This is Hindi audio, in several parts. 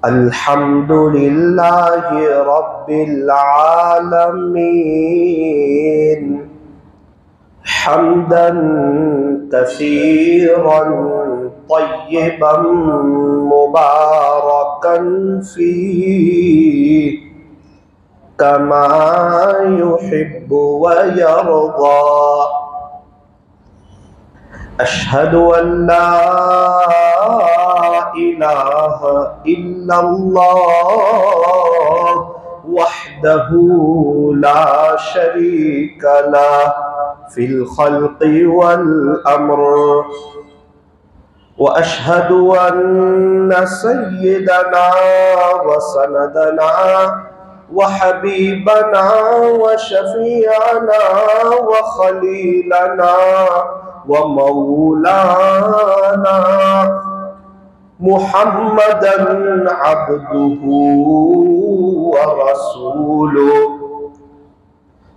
अल्हम्दुलिल्लाहि रब्बिल आलमीन हम्दन कसीरन तय्यिबन मुबारकन फीह कमा युहिब्बु व यर्दा। अशहदु अल्ला इलाहा इल्लल्लाह वहदहू ला शरीक लह फिल खल्क़ि वल अम्र व अशहदु अन्न सय्यदना व सनदना व हबीबना व शफीअना व खलीलना व मौलाना मुहम्मदन अब्दुहु व रसूलुहु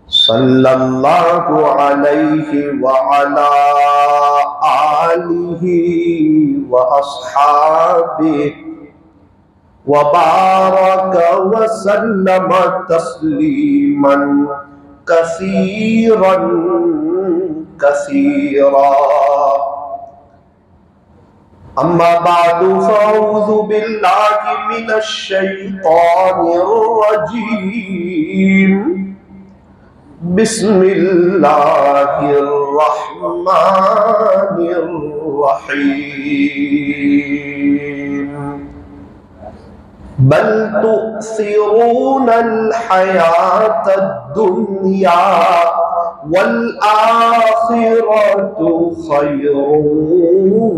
सल्लल्लाहु अलैहि व अला आलिहि व अस्हाबिहि व बारक व सल्लम तस्लीमन कसीरन कसीरा। अम्मा बादु फ़अऊज़ु बिल्लाहि मिनश शैतानिर रजीम। बिस्मिल्लाहिर रहमानिर रहीम। बल तुअ्सिरूनल हयातद दुनिया वल आखिरतु खैरुन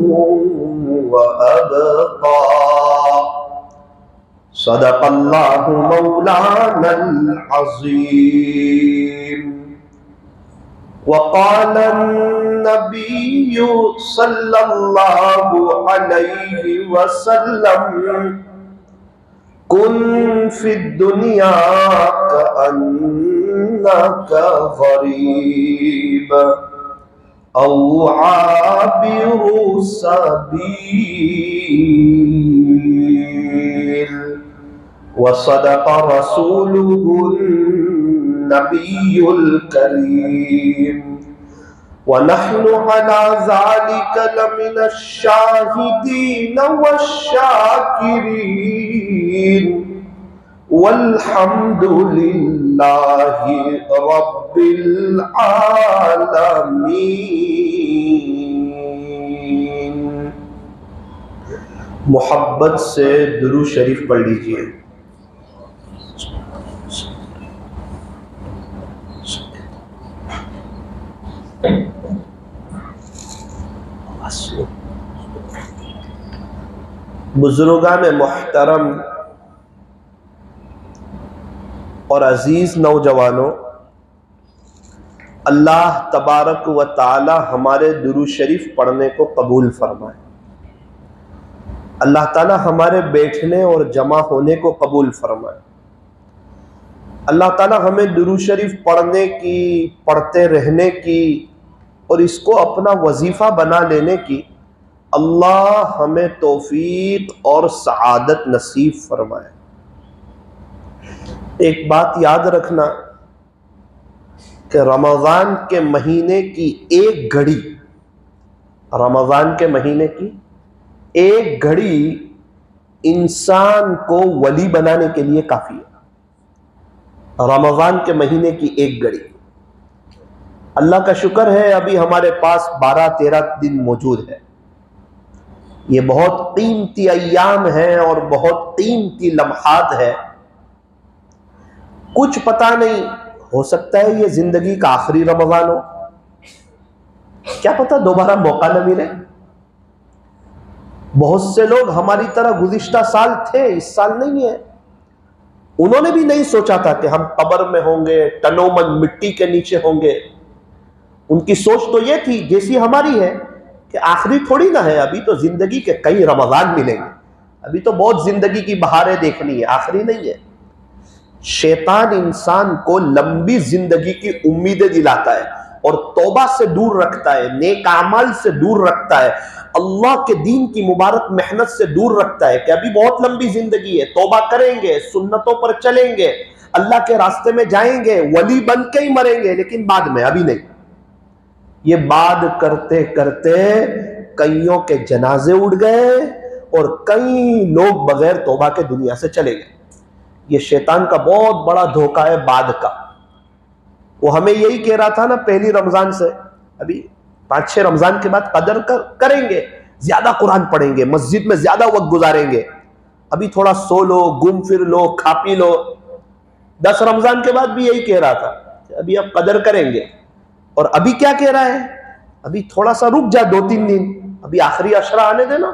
व अबक़ा। सदक़ल्लाहु मौलानल अज़ीम। वक़ाल नबिय्यु सल्लल्लाहु अलैहि वसल्लम कुन फिद दुनिया कअन्नका गरीब औ आबिरु सबील व सदक़ रसूलुहुन नबियुल करीम व नहनु अला ज़ालिका लमिनश शाहिदीन वश्शाकिरीन वल्हम्दुलिल्लाहि रब्बिल आलमीन। मोहब्बत से दुरूद शरीफ पढ़ लीजिए। बुजुर्गान मोहतरम और अजीज नौजवानों, अल्लाह तबारक व ताला हमारे दुरूद शरीफ पढ़ने को कबूल फरमाए। अल्लाह ताला हमारे बैठने और जमा होने को कबूल फरमाए। अल्लाह ताला हमें दुरूद शरीफ पढ़ने की, पढ़ते रहने की और इसको अपना वजीफा बना लेने की अल्लाह हमें तौफीक और सआदत नसीब फरमाए। एक बात याद रखना कि रमज़ान के महीने की एक घड़ी, रमज़ान के महीने की एक घड़ी इंसान को वली बनाने के लिए काफ़ी है। रमज़ान के महीने की एक घड़ी। अल्लाह का शुक्र है अभी हमारे पास 12-13 दिन मौजूद है। ये बहुत कीमती अय्याम है और बहुत कीमती लम्हात है। कुछ पता नहीं, हो सकता है ये जिंदगी का आखिरी रमज़ान हो, क्या पता दोबारा मौका न मिले। बहुत से लोग हमारी तरह गुज़िश्ता साल थे, इस साल नहीं है। उन्होंने भी नहीं सोचा था कि हम कब्र में होंगे, तनोमन मिट्टी के नीचे होंगे। उनकी सोच तो ये थी जैसी हमारी है कि आखिरी थोड़ी ना है, अभी तो जिंदगी के कई रमज़ान मिलेंगे, अभी तो बहुत जिंदगी की बहारें देखनी है, आखिरी नहीं है। शैतान इंसान को लंबी जिंदगी की उम्मीदें दिलाता है और तौबा से दूर रखता है, नेक अमाल से दूर रखता है, अल्लाह के दीन की मुबारक मेहनत से दूर रखता है कि अभी बहुत लंबी जिंदगी है, तौबा करेंगे, सुन्नतों पर चलेंगे, अल्लाह के रास्ते में जाएंगे, वली बन के ही मरेंगे, लेकिन बाद में, अभी नहीं। ये बाद करते करते कईयों के जनाजे उड़ गए और कई लोग बगैर तौबा के दुनिया से चले गए। ये शैतान का बहुत बड़ा धोखा है बाद का। वो हमें यही कह रहा था ना पहली रमजान से, अभी 5-6 रमजान के बाद कदर करेंगे, ज्यादा कुरान पढ़ेंगे, मस्जिद में ज्यादा वक्त गुजारेंगे, अभी थोड़ा सो लो, घूम फिर लो, खा पी लो। 10 रमजान के बाद भी यही कह रहा था, अभी आप कदर करेंगे। और अभी क्या कह रहा है, अभी थोड़ा सा रुक जा 2-3 दिन, अभी आखिरी अशरा आने देना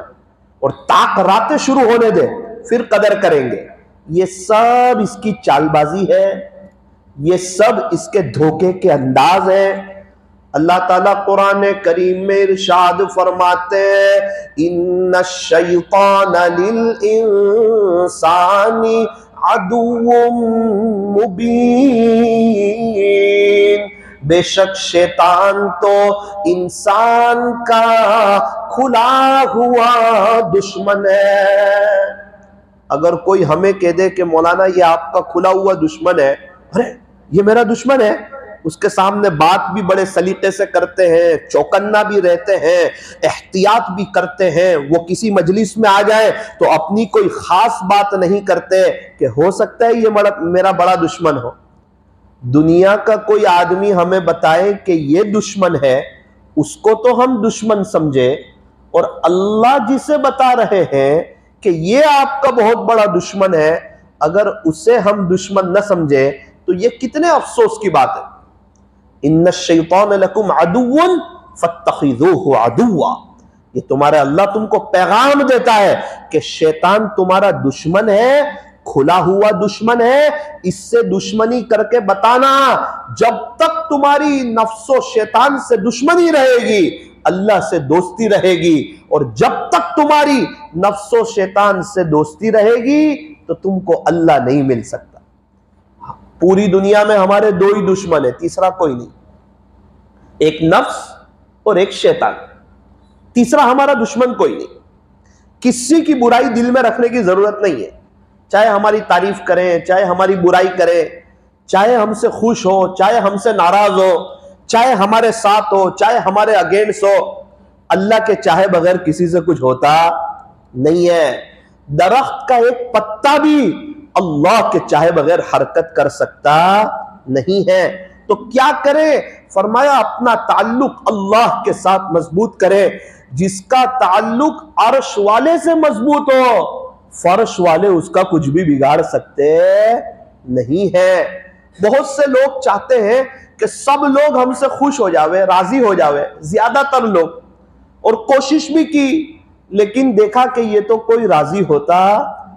और ताक रातें शुरू होने दे, फिर कदर करेंगे। ये सब इसकी चालबाजी है, ये सब इसके धोखे के अंदाज है। अल्लाह ताला कुरान करीम में इरशाद फरमाते हैं, इन्ना शैतान लिल इंसानी अदुव्वुम मुबीन, बेशक शैतान तो इंसान का खुला हुआ दुश्मन है। अगर कोई हमें कह दे कि मौलाना ये आपका खुला हुआ दुश्मन है, अरे ये मेरा दुश्मन है, उसके सामने बात भी बड़े सलीके से करते हैं, चौकन्ना भी रहते हैं, एहतियात भी करते हैं, वो किसी मजलिस में आ जाए तो अपनी कोई खास बात नहीं करते कि हो सकता है ये मेरा बड़ा दुश्मन हो। दुनिया का कोई आदमी हमें बताए कि ये दुश्मन है, उसको तो हम दुश्मन समझे, और अल्लाह जिसे बता रहे हैं कि ये आपका बहुत बड़ा दुश्मन है, अगर उसे हम दुश्मन न समझे तो ये कितने अफसोस की बात है। इन्ना शैतान लकुम अदुव्वुन फत्तखिज़ूहु अदुव्वा, ये तुम्हारे अल्लाह तुमको पैगाम देता है कि शैतान तुम्हारा दुश्मन है, खुला हुआ दुश्मन है। इससे दुश्मनी करके बताना, जब तक तुम्हारी नफ्सो शैतान से दुश्मनी रहेगी, अल्लाह से दोस्ती रहेगी, और जब तक तुम्हारी नफ्सो शैतान से दोस्ती रहेगी तो तुमको अल्लाह नहीं मिल सकता। पूरी दुनिया में हमारे 2 ही दुश्मन है, तीसरा कोई नहीं, एक नफ्स और एक शैतान, तीसरा हमारा दुश्मन कोई नहीं। किसी की बुराई दिल में रखने की जरूरत नहीं है, चाहे हमारी तारीफ करें, चाहे हमारी बुराई करें, चाहे हमसे खुश हो, चाहे हमसे नाराज हो, चाहे हमारे साथ हो, चाहे हमारे अगेंस्ट हो, अल्लाह के चाहे बगैर किसी से कुछ होता नहीं है। दरख्त का एक पत्ता भी अल्लाह के चाहे बगैर हरकत कर सकता नहीं है। तो क्या करें? फरमाया अपना ताल्लुक अल्लाह के साथ मजबूत करें। जिसका ताल्लुक अर्श वाले से मजबूत हो, फर्श वाले उसका कुछ भी बिगाड़ सकते नहीं है। बहुत से लोग चाहते हैं कि सब लोग हमसे खुश हो जावे, राजी हो जावे, ज्यादातर लोग, और कोशिश भी की, लेकिन देखा कि ये तो कोई राजी होता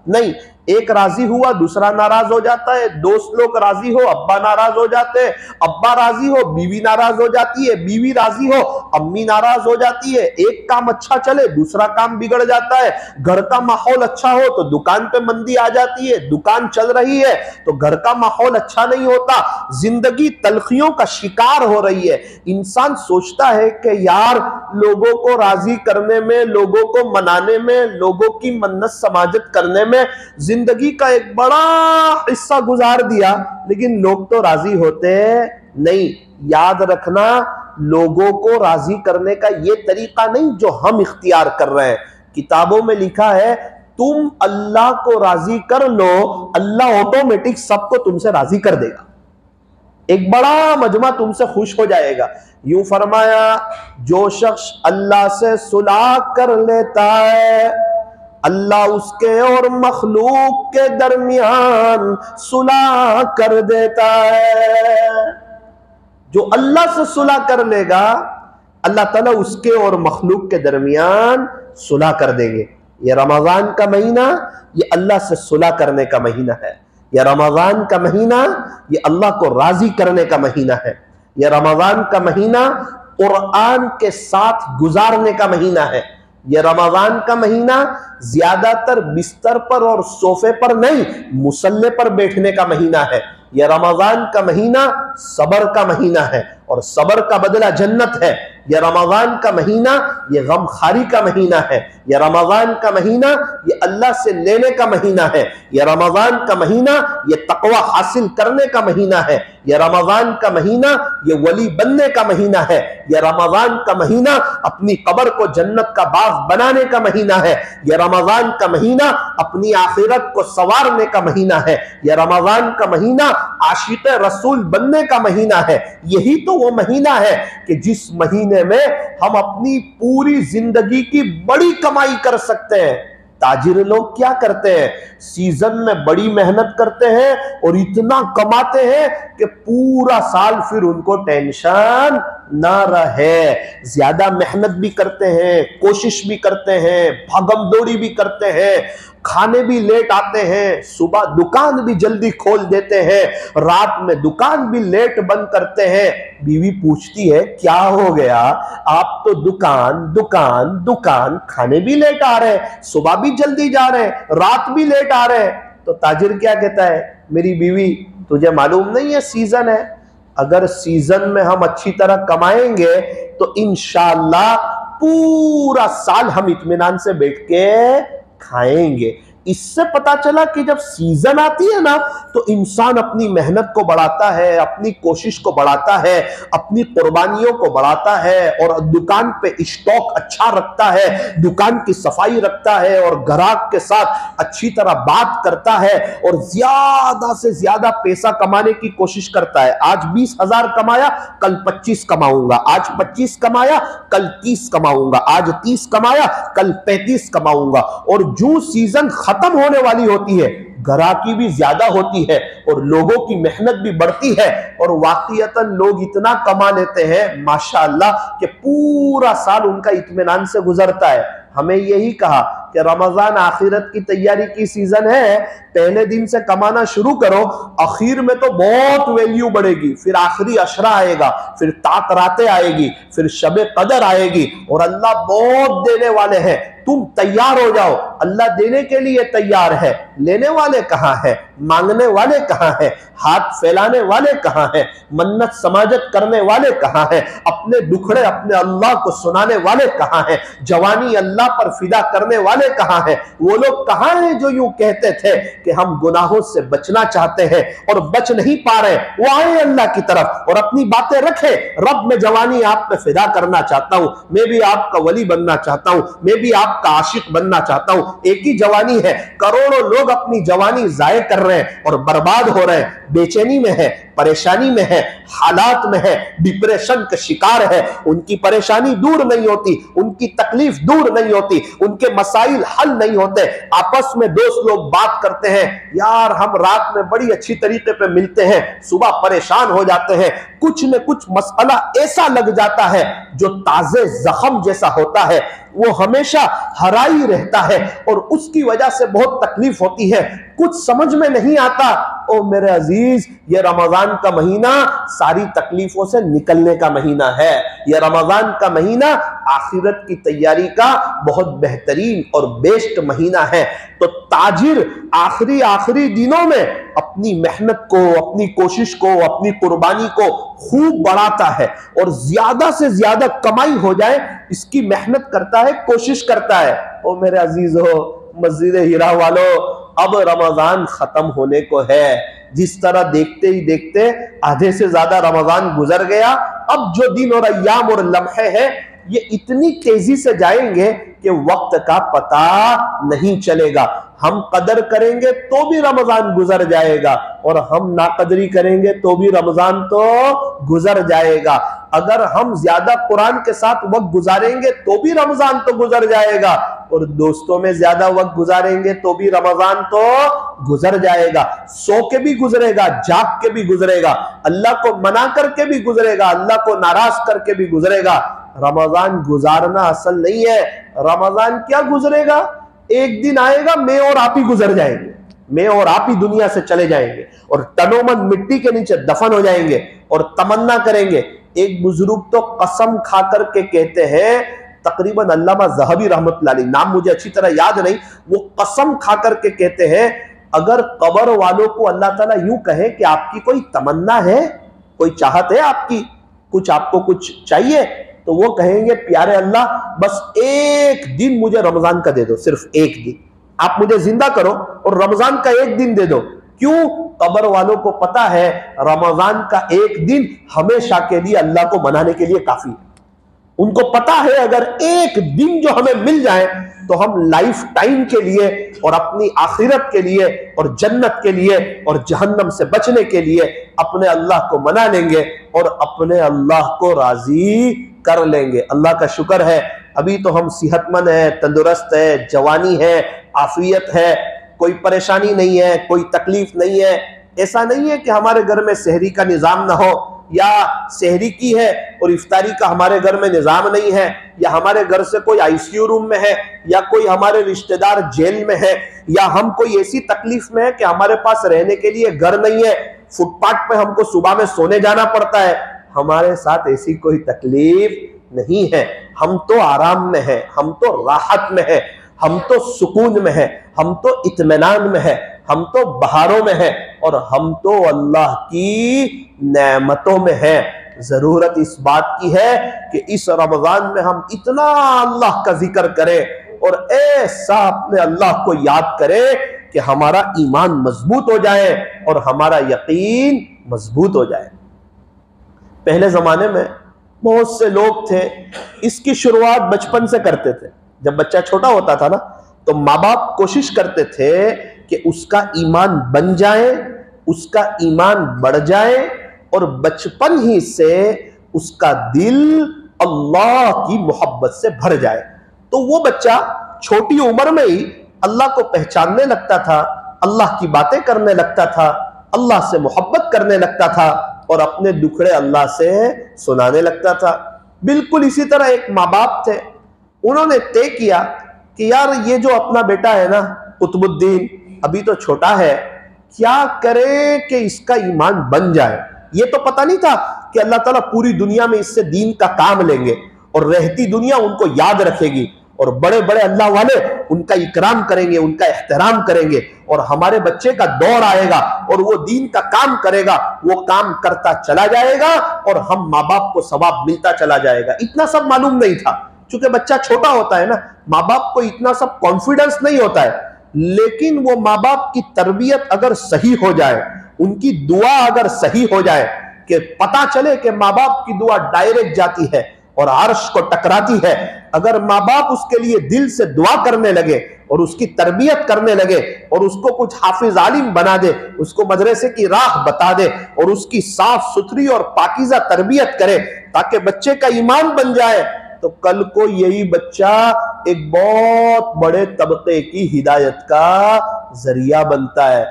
नहीं। एक राजी हुआ, दूसरा नाराज हो जाता है, दोस्त लोग राजी हो, अब्बा नाराज हो जाते हैं, अब्बा राजी हो, बीवी नाराज हो जाती है, बीवी राजी हो, अम्मी नाराज हो जाती है। एक काम अच्छा चले, दूसरा काम बिगड़ जाता है। घर का माहौल अच्छा हो तो दुकान पे मंदी आ जाती है, दुकान चल रही है तो घर का माहौल अच्छा नहीं होता। जिंदगी तलखियों का शिकार हो रही है। इंसान सोचता है कि यार लोगों को राजी करने में, लोगों को मनाने में, लोगों की मन्नत समाजत करने में जिंदगी का एक बड़ा हिस्सा गुजार दिया, लेकिन लोग तो राजी होते नहीं। याद रखना, लोगों को राजी करने का ये तरीका नहीं जो हम इख्तियार कर रहे हैं। किताबों में लिखा है तुम अल्लाह को राजी कर लो, अल्लाह ऑटोमेटिक सबको तुमसे राजी कर देगा, एक बड़ा मजमा तुमसे खुश हो जाएगा। यूं फरमाया, जो शख्स अल्लाह से सुलह कर लेता है, अल्लाह उसके और मखलूक के दरमियान सुलह कर देता है। जो अल्लाह से सुलह कर लेगा, अल्लाह ताला उसके और मखलूक के दरमियान सुलह कर देंगे। ये रमजान का महीना, ये अल्लाह से सुलह करने का महीना है। यह रमजान का महीना, ये अल्लाह को राजी करने का महीना है। यह रमजान का महीना कुरान के साथ गुजारने का महीना है। यह रमजान का महीना ज्यादातर बिस्तर पर और सोफे पर नहीं, मुसल्ले पर बैठने का महीना है। यह रमजान का महीना सबर का महीना है। और सब्र का बदला जन्नत है। यह रमजान का महीना ये गमखारी का महीना है। यह रमजान का महीना ये अल्लाह से लेने का महीना है। यह रमजान का महीना ये तकवा हासिल करने का महीना है। यह रमजान का महीना ये वली बनने का महीना है। यह रमजान का महीना अपनी कब्र को जन्नत का बाग बनाने का महीना है। यह रमजान का महीना अपनी आखिरत को संवारने का महीना है। यह रमजान का महीना आशिक रसूल बनने का महीना है। यही तो वो महीना है कि जिस महीने में हम अपनी पूरी जिंदगी की बड़ी कमाई कर सकते हैं। ताजिर लोग क्या करते हैं, सीजन में बड़ी मेहनत करते हैं और इतना कमाते हैं कि पूरा साल फिर उनको टेंशन ना रहे। ज्यादा मेहनत भी करते हैं, कोशिश भी करते हैं, भागम दौड़ी भी करते हैं, खाने भी लेट आते हैं, सुबह दुकान भी जल्दी खोल देते हैं, रात में दुकान भी लेट बंद करते हैं। बीवी पूछती है क्या हो गया, आप तो दुकान दुकान दुकान, खाने भी लेट आ रहे हैं, सुबह भी जल्दी जा रहे हैं, रात भी लेट आ रहे हैं। तो ताजिर क्या कहता है, मेरी बीवी तुझे मालूम नहीं है सीजन है, अगर सीजन में हम अच्छी तरह कमाएंगे तो इंशाअल्लाह पूरा साल हम इत्मीनान से बैठ के खाएंगे। इससे पता चला कि जब सीजन आती है ना तो इंसान अपनी मेहनत को बढ़ाता है, अपनी कोशिश को बढ़ाता है, अपनी कुर्बानियों को बढ़ाता है और दुकान पे स्टॉक अच्छा रखता है, दुकान की सफाई रखता है और ग्राहक के साथ अच्छी तरह बात करता है और ज्यादा से ज्यादा पैसा कमाने की कोशिश करता है। आज 20,000 कमाया कल 25 कमाऊंगा, आज 25 कमाया कल 30 कमाऊंगा, आज 30 कमाया कल 35 कमाऊंगा। और जो सीजन खत्म होने वाली होती है ग्राहकी भी ज्यादा होती है और लोगों की मेहनत भी बढ़ती है और वाकईतन लोग इतना कमा लेते हैं माशाअल्लाह कि पूरा साल उनका इत्मीनान से गुजरता है। हमें यही कहा कि रमजान आखिरत की तैयारी की सीजन है, पहले दिन से कमाना शुरू करो, आखिर में तो बहुत वैल्यू बढ़ेगी, फिर आखिरी अशरा आएगा, फिर ताक रातें आएगी, फिर शबे कदर आएगी और अल्लाह बहुत देने वाले हैं। तुम तैयार हो जाओ, अल्लाह देने के लिए तैयार है। लेने वाले कहां हैं, मांगने वाले कहां हैं, हाथ फैलाने वाले कहां हैं, मन्नत समाजत करने वाले कहां हैं, अपने दुखड़े अपने अल्लाह को सुनाने वाले कहां हैं, जवानी अल्लाह पर फिदा करने वाले कहां हैं। वो लोग कहां हैं जो यूं कहते थे कि हम गुनाहों से बचना चाहते हैं और बच नहीं पा रहे, वो आए अल्लाह की तरफ और अपनी बातें रखे, रब मैं जवानी आप पे फिदा करना चाहता हूं, मैं भी आपका वली बनना चाहता हूं, मैं भी आपका आशिक बनना चाहता हूं। एक ही जवानी है, करोड़ों लोग अपनी जवानी जाये कर रहे हैं और बर्बाद हो रहे हैं, बेचैनी में है, परेशानी में है, हालात में है, डिप्रेशन का शिकार है, उनकी परेशानी दूर नहीं होती, उनकी तकलीफ दूर नहीं होती, उनके मसाइल हल नहीं होते। आपस में दोस्त लोग बात करते हैं, यार हम रात में बड़ी अच्छी तरीके पे मिलते हैं, सुबह परेशान हो जाते हैं, कुछ न कुछ मसला ऐसा लग जाता है जो ताजे जख्म जैसा होता है, वो हमेशा हरा ही रहता है और उसकी वजह से बहुत तकलीफ होती है, कुछ समझ में नहीं आता। ओ मेरे अजीज, ये रमजान का महीना सारी तकलीफों से निकलने का महीना है। यह रमजान का महीना आखिरत की तैयारी का बहुत बेहतरीन और बेस्ट महीना है। तो ताजिर आखिरी दिनों में अपनी मेहनत को, अपनी कोशिश को, अपनी कुर्बानी को खूब बढ़ाता है और ज्यादा से ज्यादा कमाई हो जाए इसकी मेहनत करता है, कोशिश करता है। ओ मेरे अजीज हो, मस्जिद हीरा वालों, अब रमजान खत्म होने को है। जिस तरह देखते ही देखते आधे से ज्यादा रमजान गुजर गया, अब जो दिन और अय्याम और लम्हे हैं ये इतनी तेजी से जाएंगे कि वक्त का पता नहीं चलेगा। हम कदर करेंगे तो भी रमजान गुजर जाएगा और हम नाकदरी करेंगे तो भी रमजान तो गुजर जाएगा। अगर हम ज्यादा कुरान के साथ वक्त गुजारेंगे तो भी रमजान तो गुजर जाएगा और दोस्तों में ज्यादा वक्त गुजारेंगे तो भी रमजान तो गुजर जाएगा। सो के भी गुजरेगा, जाग के भी गुजरेगा, अल्लाह को मना करके भी गुजरेगा, अल्लाह को नाराज करके भी गुजरेगा। रमजान गुजारना असल नहीं है। रमजान क्या गुजरेगा, एक दिन आएगा मैं और आप ही गुजर जाएंगे, मैं और आप ही दुनिया से चले जाएंगे और तनोमन मिट्टी के नीचे दफन हो जाएंगे और तमन्ना करेंगे। एक बुजुर्ग तो कसम खा करके कहते हैं, तकरीबन अल्लामा ज़हबी रहमतुल्लाह अलैह, नाम मुझे अच्छी तरह याद नहीं, वो कसम खा करके कहते हैं अगर कब्र वालों को अल्लाह ताला यूं कहे कि आपकी कोई तमन्ना है, कोई चाहत है आपकी, कुछ आपको कुछ चाहिए, तो वो कहेंगे प्यारे अल्लाह बस एक दिन मुझे रमजान का दे दो, सिर्फ एक दिन आप मुझे जिंदा करो और रमजान का एक दिन दे दो। क्यों? कब्र वालों को पता है रमजान का एक दिन हमेशा के लिए अल्लाह को मनाने के लिए काफी है। उनको पता है अगर एक दिन जो हमें मिल जाए तो हम लाइफ टाइम के लिए और अपनी आखिरत के लिए और जन्नत के लिए और जहन्नम से बचने के लिए अपने अल्लाह को मना लेंगे और अपने अल्लाह को राजी कर लेंगे। अल्लाह का शुक्र है अभी तो हम सेहतमंद है, तंदुरुस्त है, जवानी है, आफियत है, कोई परेशानी नहीं है, कोई तकलीफ नहीं है। ऐसा नहीं है कि हमारे घर में सहरी का निजाम ना हो या सहरी की है और इफ्तारी का हमारे घर में निजाम नहीं है, या हमारे घर से कोई आईसीयू रूम में है, या कोई हमारे रिश्तेदार जेल में है, या हम कोई ऐसी तकलीफ में है कि हमारे पास रहने के लिए घर नहीं है, फुटपाथ पे हमको सुबह में सोने जाना पड़ता है। हमारे साथ ऐसी कोई तकलीफ नहीं है। हम तो आराम में है, हम तो राहत में है, हम तो सुकून में है, हम तो इत्मीनान में है, हम तो बहारों में है और हम तो अल्लाह की नेमतों में है। जरूरत इस बात की है कि इस रमजान में हम इतना अल्लाह का जिक्र करें और ऐसा अपने अल्लाह को याद करें कि हमारा ईमान मजबूत हो जाए और हमारा यकीन मजबूत हो जाए। पहले जमाने में बहुत से लोग थे, इसकी शुरुआत बचपन से करते थे। जब बच्चा छोटा होता था ना तो माँ बाप कोशिश करते थे कि उसका ईमान बन जाए, उसका ईमान बढ़ जाए और बचपन ही से उसका दिल अल्लाह की मोहब्बत से भर जाए। तो वो बच्चा छोटी उम्र में ही अल्लाह को पहचानने लगता था, अल्लाह की बातें करने लगता था, अल्लाह से मोहब्बत करने लगता था और अपने दुखड़े अल्लाह से सुनाने लगता था। बिल्कुल इसी तरह एक माँ बाप थे, उन्होंने तय किया कि यार ये जो अपना बेटा है ना कुतुबुद्दीन, अभी तो छोटा है, क्या करें कि इसका ईमान बन जाए। ये तो पता नहीं था कि अल्लाह ताला पूरी दुनिया में इससे दीन का काम लेंगे और रहती दुनिया उनको याद रखेगी और बड़े बड़े अल्लाह वाले उनका इकराम करेंगे, उनका एहतराम करेंगे और हमारे बच्चे का दौर आएगा और वो दीन का काम करेगा, वो काम करता चला जाएगा और हम माँ बाप को सवाब मिलता चला जाएगा। इतना सब मालूम नहीं था, क्योंकि बच्चा छोटा होता है ना, माँ बाप को इतना सब कॉन्फिडेंस नहीं होता है। लेकिन वो माँ बाप की तरबियत अगर सही हो जाए, उनकी दुआ अगर सही हो जाए कि पता चले कि माँ बाप की दुआ डायरेक्ट जाती है और अर्श को टकराती है, अगर माँ बाप उसके लिए दिल से दुआ करने लगे और उसकी तरबियत करने लगे और उसको कुछ हाफिज आलिम बना दे, उसको मदरसे की राह बता दे और उसकी साफ सुथरी और पाकीज़ा तरबियत करे ताकि बच्चे का ईमान बन जाए, तो कल को यही बच्चा एक बहुत बड़े तबके की हिदायत का जरिया बनता है।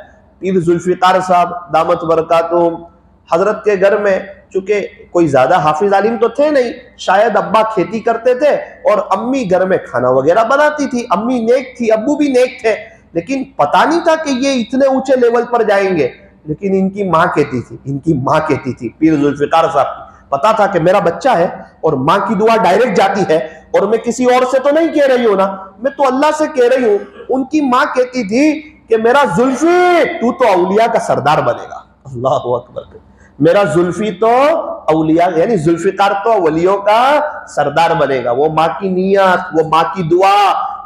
पीर जुल्फिकार साहब दामत बरकातुहुम, हजरत के घर में चूंकि कोई ज्यादा हाफिज आलिम तो थे नहीं, शायद अब्बा खेती करते थे और अम्मी घर में खाना वगैरह बनाती थी। अम्मी नेक थी, अब्बू भी नेक थे, लेकिन पता नहीं था कि ये इतने ऊंचे लेवल पर जाएंगे। लेकिन इनकी माँ कहती थी पीर जुल्फिकार साहब, पता था कि मेरा बच्चा है और माँ की दुआ डायरेक्ट जाती है और मैं किसी और से तो नहीं कह रही हूं ना, मैं तो अल्लाह से कह रही हूं। उनकी माँ कहती थी कि मेरा जुल्फी तू तो औलिया का सरदार बनेगा। अल्लाह अकबर। मेरा जुल्फी तो औलिया यानी जुल्फिकार तो वलियों का सरदार बनेगा। वो माँ की नीयत, वो माँ की दुआ,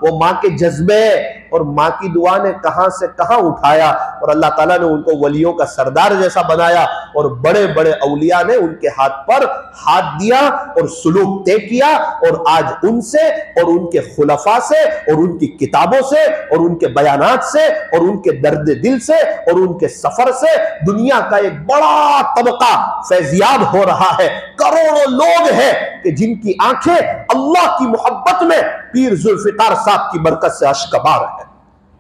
वो माँ के जज्बे और माँ की दुआ ने कहां से कहां उठाया और अल्लाह ताला ने उनको वलियों का सरदार जैसा बनाया और बड़े बड़े औलिया ने उनके हाथ पर हाथ दिया और सुलूक तय किया और आज उनसे और उनके खुलफा से और उनकी किताबों से और उनके बयानात से और उनके दर्द दिल से और उनके सफर से दुनिया का एक बड़ा तबका फैजियाब हो रहा है। करोड़ों लोग हैं कि जिनकी आंखें अल्लाह की मोहब्बत में पीर जुल्फिकार साहब की बरकत से अश्कबार है।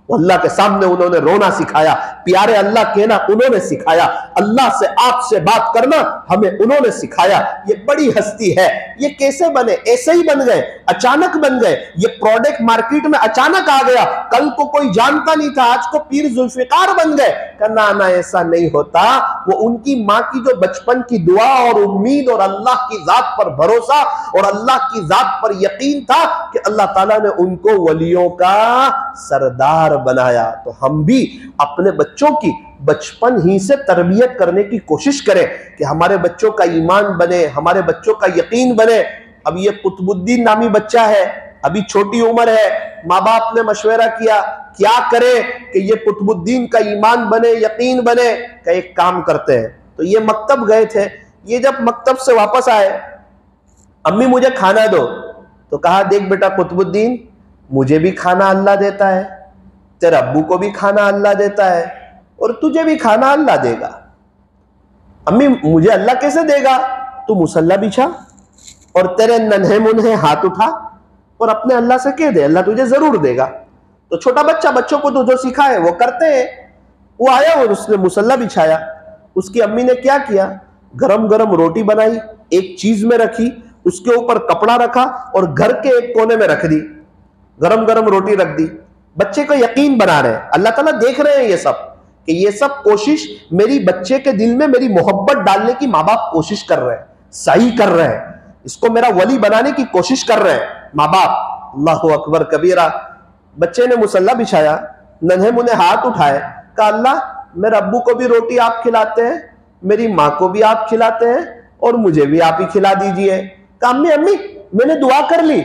अल्लाह के सामने उन्होंने रोना सिखाया, प्यारे अल्लाह कहना उन्होंने सिखाया, अल्लाह से आपसे बात करना हमें उन्होंने सिखाया। ये बड़ी हस्ती है। ये कैसे बने? ऐसे ही बन गए, अचानक बन गए। ये प्रोडक्ट मार्केट में अचानक आ गया, कल को कोई जानता नहीं था, आज को पीर जुल्फिकार बन गए। कहना ना, ऐसा नहीं होता। वो उनकी माँ की जो बचपन की दुआ और उम्मीद और अल्लाह की जात पर भरोसा और अल्लाह की जात पर यकीन था कि अल्लाह ताला ने उनको वलियों का सरदार बनाया। तो हम भी अपने बच्चों की बचपन ही से तरबियत करने की कोशिश करें कि हमारे बच्चों का ईमान बने, हमारे बच्चों का यकीन बने। अब ये कुतुबुद्दीन नामी बच्चा है, अभी छोटी उम्र है, माँ बाप ने मशवरा किया क्या करें कि ये कुतुबुद्दीन का ईमान बने, यकीन बने। का एक काम करते हैं, तो ये मकतब गए थे। ये जब मकतब से वापस आए, अम्मी मुझे खाना दो। तो कहा देख बेटा कुतुबुद्दीन, मुझे भी खाना अल्लाह देता है, तेरे अब्बू को भी खाना अल्लाह देता है, और तुझे भी खाना अल्लाह देगा। अम्मी मुझे अल्लाह कैसे देगा? तू मुसल्ला बिछा और तेरे नन्हे मुन्हे हाथ उठा और अपने अल्लाह से कह दे, अल्लाह तुझे जरूर देगा। तो छोटा बच्चा, बच्चों को तो जो सिखाए वो करते हैं। वो आया और उसने मुसल्ला बिछाया। उसकी अम्मी ने क्या किया, गरम गरम रोटी बनाई, एक चीज में रखी, उसके ऊपर कपड़ा रखा और घर के एक कोने में रख दी, गरम गरम रोटी रख दी। बच्चे को यकीन बना रहे हैं, अल्लाह ताला देख रहे हैं ये सब, कि ये सब कोशिश मेरी बच्चे के दिल में मेरी मोहब्बत डालने की माँ बाप कोशिश कर रहे हैं, सही कर रहे हैं, इसको मेरा वली बनाने की कोशिश कर रहे हैं माँ बाप। अल्लाहु अकबर कबीरा। बच्चे ने मुसल्ला बिछाया, नन्हे मुन्हे हाथ उठाए, कहा अल्लाह मेरे अब्बू को भी रोटी आप खिलाते हैं, मेरी माँ को भी आप खिलाते हैं, और मुझे भी आप ही खिला दीजिए। कहा अम्मी अम्मी मैंने दुआ कर ली,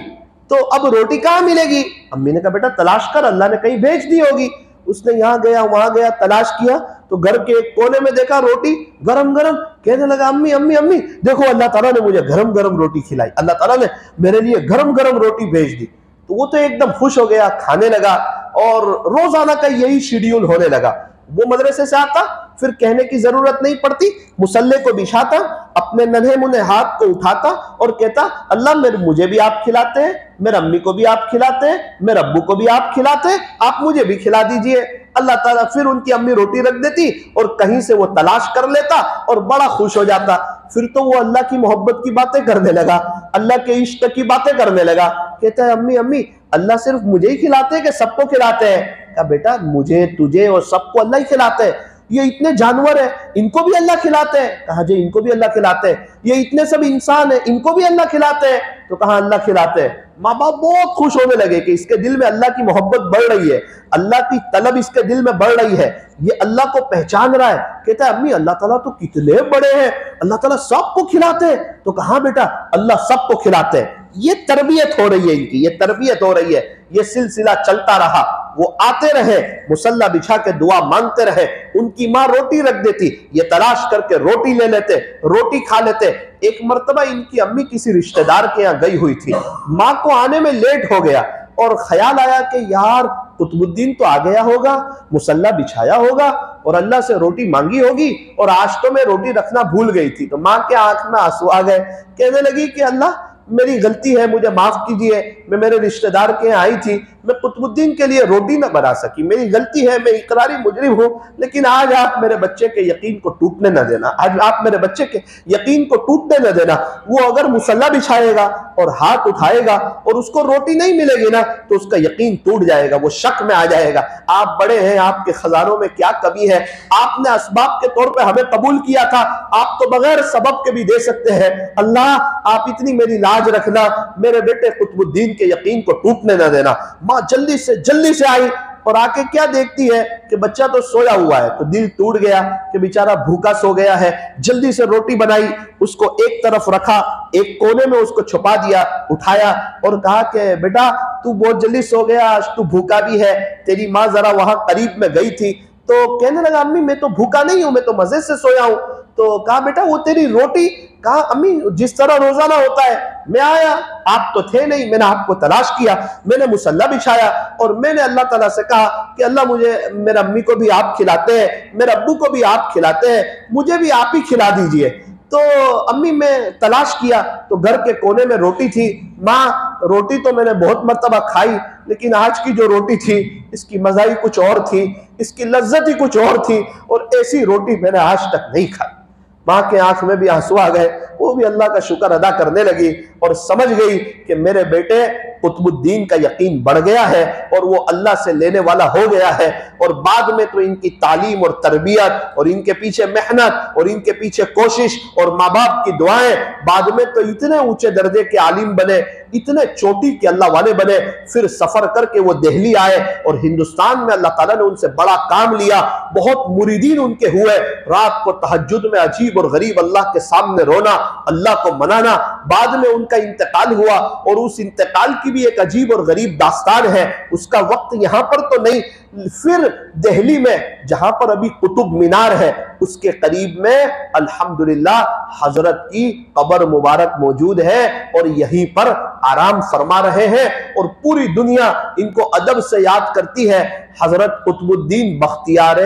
तो अब रोटी कहाँ मिलेगी? अम्मी ने कहा बेटा तलाश कर, अल्लाह ने कहीं भेज दी होगी। उसने यहाँ गया वहां गया, तलाश किया, तो घर के एक कोने में देखा रोटी गरम गरम। कहने लगा अम्मी अम्मी अम्मी देखो, अल्लाह ताला ने मुझे गरम गरम रोटी खिलाई, अल्लाह ताला ने मेरे लिए गरम गरम रोटी भेज दी। तो वो तो एकदम खुश हो गया, खाने लगा, और रोजाना का यही शेड्यूल होने लगा। वो मदरसे से आता, फिर कहने की जरूरत नहीं पड़ती, मुसल्ले को बिछाता, अपने नन्हे मुन्हे हाथ को उठाता और कहता अल्लाह मेरे मुझे भी आप खिलाते हैं, मेरे अम्मी को भी आप खिलाते हैं, मेरे अब्बू को भी आप खिलाते हैं, आप मुझे भी खिला दीजिए। अल्लाह ताला फिर उनकी अम्मी रोटी रख देती और कहीं से वो तलाश कर लेता और बड़ा खुश हो जाता। फिर तो वो अल्लाह की मोहब्बत की बातें करने लगा, अल्लाह के इश्क की बातें करने लगा। कहता है अम्मी अम्मी अल्लाह सिर्फ मुझे ही खिलाते हैं कि सबको खिलाते हैं? कहा बेटा मुझे, तुझे और सबको अल्लाह ही खिलाते हैं। ये इतने जानवर है, इनको भी अल्लाह खिलाते हैं? कहा जी इनको भी अल्लाह खिलाते हैं। ये इतने सब इंसान है, इनको भी अल्लाह खिलाते हैं? तो कहा अल्लाह खिलाते हैं। माँ बाप बहुत खुश होने लगे कि इसके दिल में अल्लाह की मोहब्बत बढ़ रही है, अल्लाह की तलब इसके दिल में बढ़ रही है, ये अल्लाह को पहचान रहा है। कहता है अम्मी अल्लाह ताला तो कितने बड़े हैं, अल्लाह ताला सबको खिलाते हैं? तो कहा बेटा अल्लाह सबको खिलाते हैं। ये तरबियत हो रही है इनकी, ये तरबियत हो रही है। ये सिलसिला चलता रहा, वो आते रहे, मुसल्ला बिछा के दुआ मांगते रहे, उनकी माँ रोटी रख देती, ये तलाश करके रोटी ले लेते, रोटी खा लेते। एक मर्तबा इनकी अम्मी किसी रिश्तेदार के यहाँ गई हुई थी, माँ को आने में लेट हो गया और ख्याल आया कि यार कुतुबुद्दीन तो आ गया होगा, मुसल्ला बिछाया होगा और अल्लाह से रोटी मांगी होगी, और आज तो मैं रोटी रखना भूल गई थी। तो माँ के आंख में आंसू आ गए, कहने लगी कि अल्लाह मेरी गलती है, मुझे माफ कीजिए, मैं मेरे रिश्तेदार के यहाँ आई थी, मैं कुतुबुद्दीन के लिए रोटी न बना सकी, मेरी गलती है, मैं इकरारी मुजरिम हूँ, लेकिन आज आप मेरे बच्चे के यकीन को टूटने न देना, आज आप मेरे बच्चे के यकीन को टूटने न देना। वो अगर मुसल्ला बिछाएगा और हाथ उठाएगा और उसको रोटी नहीं मिलेगी ना, तो उसका यकीन टूट जाएगा, वो शक में आ जाएगा। आप बड़े हैं, आपके खजानों में क्या कमी है, आपने असबाब के तौर पर हमें कबूल किया था, आप तो बगैर सबब के भी दे सकते हैं। अल्लाह आप इतनी मेरी लाज रखना, मेरे बेटे कुतुबुद्दीन के यकीन को टूटने न देना। माँ जल्दी से आई और आके क्या देखती है कि बच्चा तो सोया हुआ है, तो दिल टूट गया कि बेचारा भूखा सो गया है। जल्दी से रोटी बनाई, उसको एक तरफ रखा, एक कोने में उसको छुपा दिया, उठाया और कहा कि बेटा तू बहुत जल्दी सो गया, आज तू भूखा भी है, तेरी माँ जरा वहां करीब में गई थी। तो कहने लगा अम्मी मैं तो भूखा नहीं हूं, मैं तो मजे से सोया हूं। तो कहा बेटा वो तेरी रोटी? कहा अम्मी जिस तरह रोजाना होता है, मैं आया, आप तो थे नहीं, मैंने आपको तलाश किया, मैंने मुसल्ला बिछाया और मैंने अल्लाह ताला से कहा कि अल्लाह मुझे, मेरे अम्मी को भी आप खिलाते हैं, मेरे अब्बू को भी आप खिलाते हैं, मुझे भी आप ही खिला दीजिए। तो अम्मी मैं तलाश किया तो घर के कोने में रोटी थी। माँ रोटी तो मैंने बहुत मर्तबा खाई, लेकिन आज की जो रोटी थी इसकी मज़ा ही कुछ और थी, इसकी लज्जत ही कुछ और थी, और ऐसी रोटी मैंने आज तक नहीं खाई। माँ के आंख में भी आंसू आ गए, वो भी अल्लाह का शुक्र अदा करने लगी और समझ गई कि मेरे बेटे कुतुबुद्दीन का यकीन बढ़ गया है और वो अल्लाह से लेने वाला हो गया है। और बाद में तो इनकी तालीम और तरबियत और इनके पीछे मेहनत और इनके पीछे कोशिश और माँ बाप की दुआएं, बाद में तो इतने ऊंचे दर्जे के आलिम बने इतने चोटी के अल्लाह वाले बने, फिर सफर करके वो दिल्ली आए और हिंदुस्तान में अल्लाह ताला ने उनसे बड़ा काम लिया, बहुत मुरीदीन उनके हुए। रात को तहज्जुद में अजीब और गरीब अल्लाह के सामने रोना, अल्लाह को मनाना। बाद में उनका इंतकाल हुआ और उस इंतकाल की भी एक अजीब और गरीब दास्तान है, उसका वक्त यहां पर तो नहीं। फिर दिल्ली में जहां पर अभी कुतुब मीनार है, उसके करीब में अल्हम्दुलिल्लाह हजरत की कब्र मुबारक मौजूद है और यहीं पर आराम फरमा रहे हैं और पूरी दुनिया इनको अदब से याद करती है। हजरत कुतुबुद्दीन बख्तियार